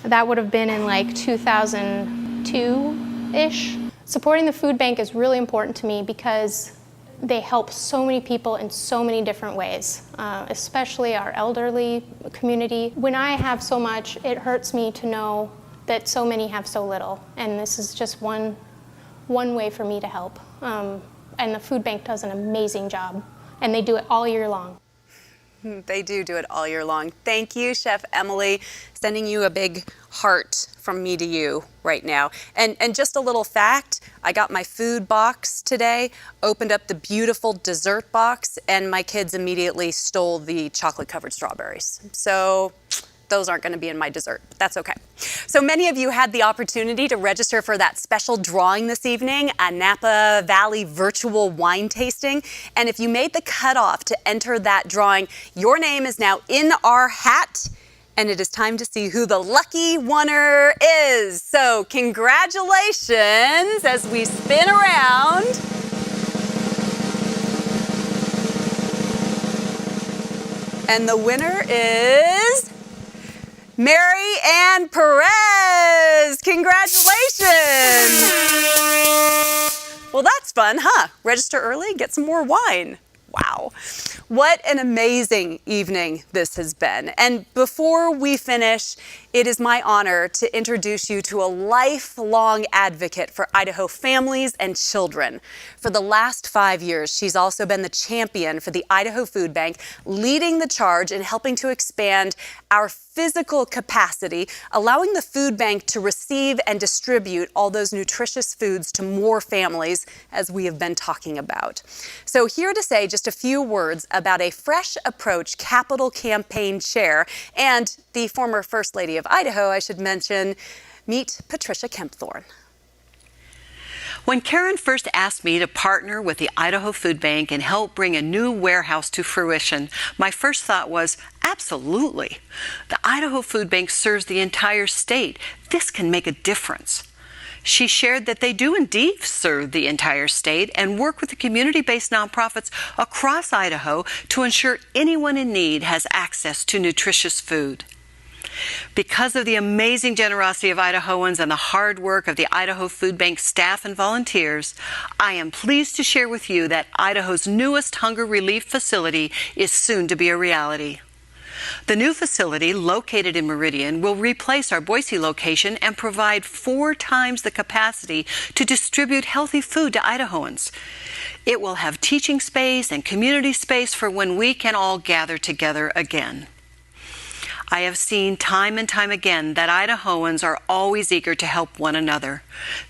Speaker 14: That would have been in like 2002-ish. Supporting the food bank is really important to me because they help so many people in so many different ways, especially our elderly community. When I have so much, it hurts me to know that so many have so little, and this is just one way for me to help. And the food bank does an amazing job, and they do it all year long.
Speaker 4: They do it all year long. Thank you, Chef Emily. Sending you a big heart from me to you right now. And just a little fact, I got my food box today, opened up the beautiful dessert box, and my kids immediately stole the chocolate-covered strawberries. So those aren't going to be in my dessert, but that's okay. So many of you had the opportunity to register for that special drawing this evening, a Napa Valley virtual wine tasting. And if you made the cutoff to enter that drawing, your name is now in our hat, and it is time to see who the lucky winner is. So congratulations as we spin around. And the winner is Mary Ann Perez. Congratulations. Well, that's fun, huh? Register early, get some more wine. Wow. What an amazing evening this has been. And before we finish, it is my honor to introduce you to a lifelong advocate for Idaho families and children. For the last 5 years, she's also been the champion for the Idaho Food Bank, leading the charge in helping to expand our physical capacity, allowing the food bank to receive and distribute all those nutritious foods to more families, as we have been talking about. So here to say just a few words about a Fresh Approach Capital Campaign chair and the former First Lady of Idaho, I should mention, meet Patricia Kempthorne.
Speaker 15: When Karen first asked me to partner with the Idaho Food Bank and help bring a new warehouse to fruition, my first thought was, absolutely. The Idaho Food Bank serves the entire state. This can make a difference. She shared that they do indeed serve the entire state and work with the community-based nonprofits across Idaho to ensure anyone in need has access to nutritious food. Because of the amazing generosity of Idahoans and the hard work of the Idaho Food Bank staff and volunteers, I am pleased to share with you that Idaho's newest hunger relief facility is soon to be a reality. The new facility, located in Meridian, will replace our Boise location and provide 4 times the capacity to distribute healthy food to Idahoans. It will have teaching space and community space for when we can all gather together again. I have seen time and time again that Idahoans are always eager to help one another.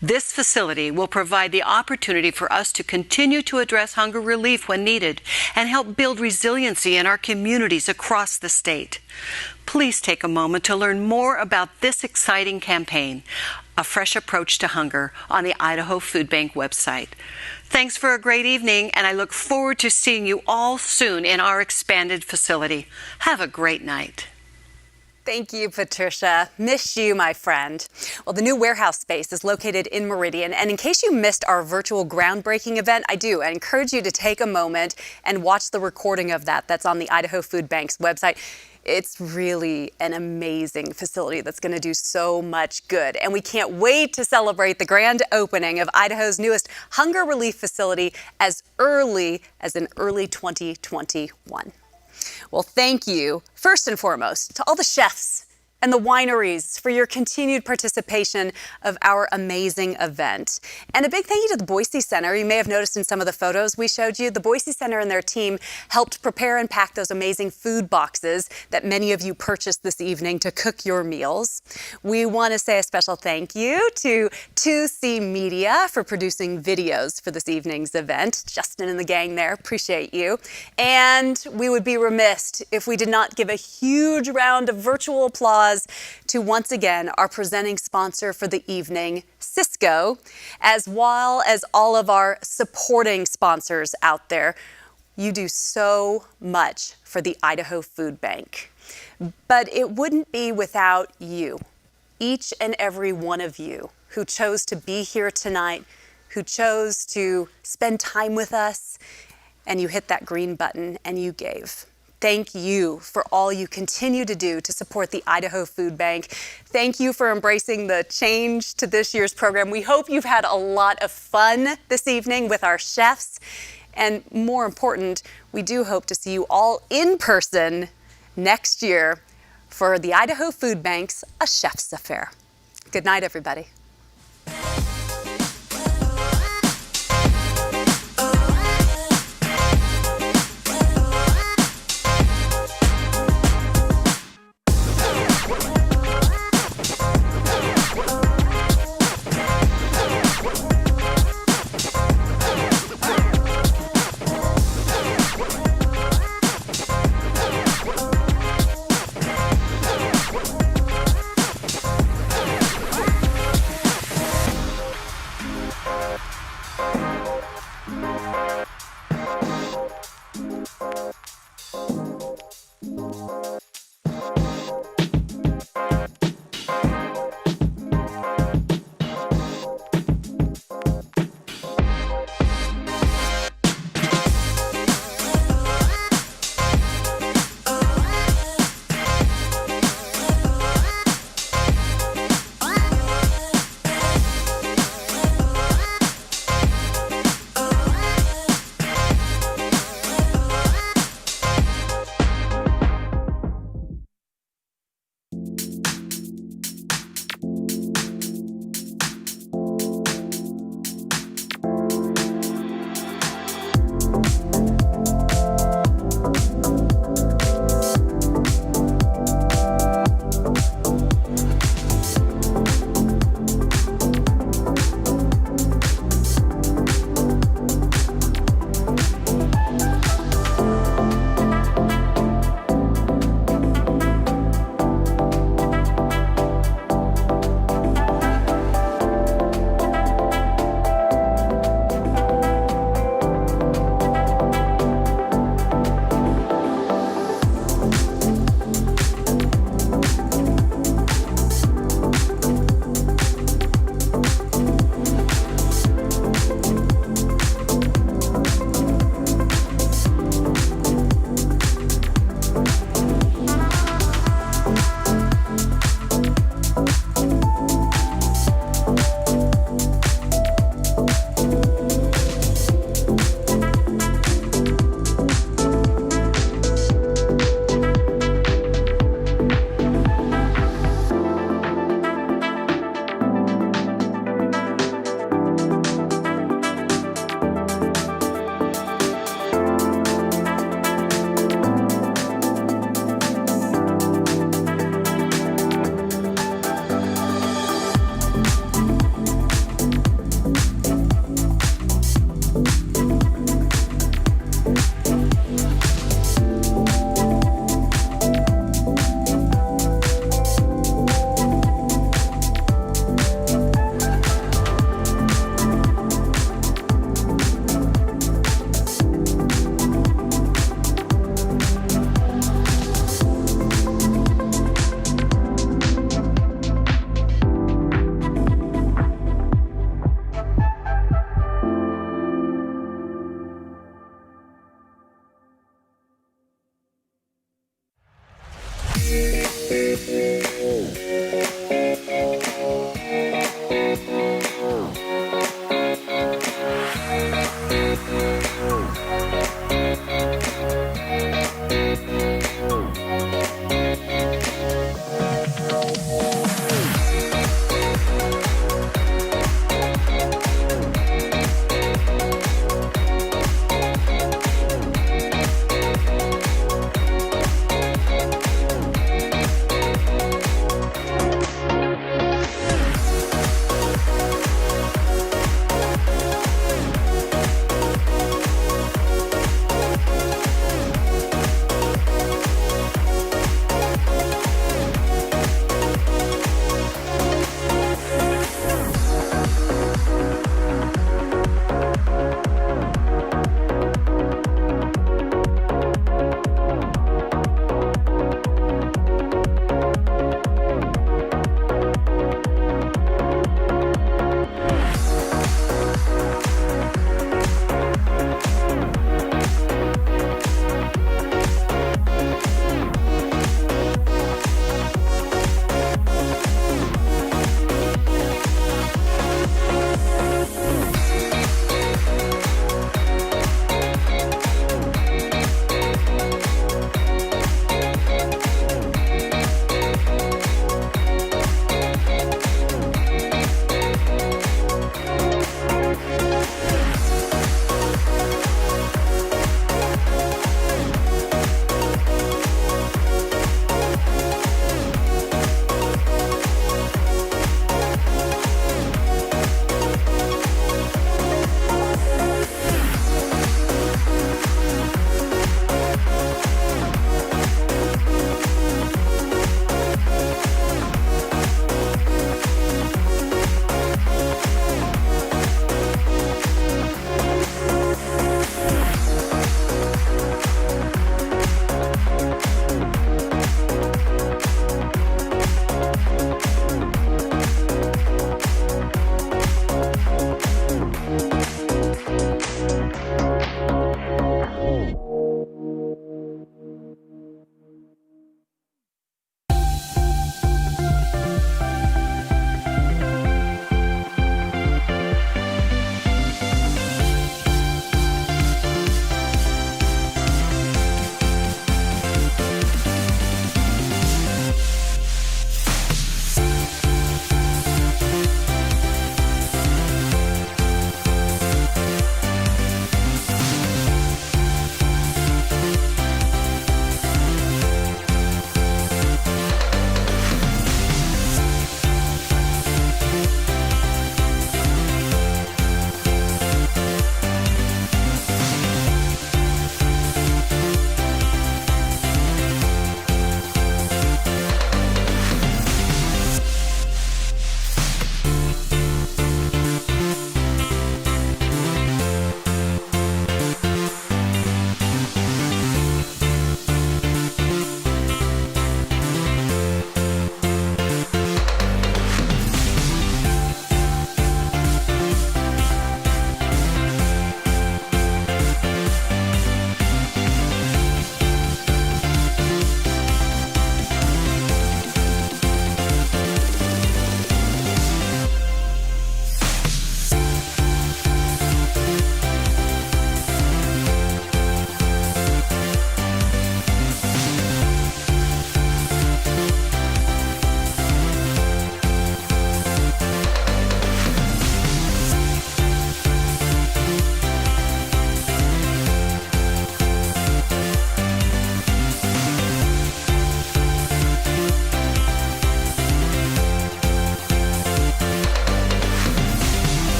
Speaker 15: This facility will provide the opportunity for us to continue to address hunger relief when needed and help build resiliency in our communities across the state. Please take a moment to learn more about this exciting campaign, A Fresh Approach to Hunger, on the Idaho Food Bank website. Thanks for a great evening, and I look forward to seeing you all soon in our expanded facility. Have a great night.
Speaker 4: Thank you, Patricia. Miss you, my friend. Well, the new warehouse space is located in Meridian, and in case you missed our virtual groundbreaking event, I encourage you to take a moment and watch the recording of that. That's on the Idaho Food Bank's website. It's really an amazing facility that's going to do so much good. And we can't wait to celebrate the grand opening of Idaho's newest hunger relief facility as early as in early 2021. Well, thank you, first and foremost, to all the chefs and the wineries for your continued participation of our amazing event. And a big thank you to the Boise Center. You may have noticed in some of the photos we showed you, the Boise Center and their team helped prepare and pack those amazing food boxes that many of you purchased this evening to cook your meals. We want to say a special thank you to 2C Media for producing videos for this evening's event. Justin and the gang there, appreciate you. And we would be remiss if we did not give a huge round of virtual applause pause to once again our presenting sponsor for the evening, Cisco, as well as all of our supporting sponsors out there. You do so much for the Idaho Food Bank. But it wouldn't be without you, each and every one of you who chose to be here tonight, who chose to spend time with us, and you hit that green button and you gave. Thank you for all you continue to do to support the Idaho Food Bank. Thank you for embracing the change to this year's program. We hope you've had a lot of fun this evening with our chefs. And more important, we do hope to see you all in person next year for the Idaho Food Bank's A Chefs Affaire. Good night, everybody.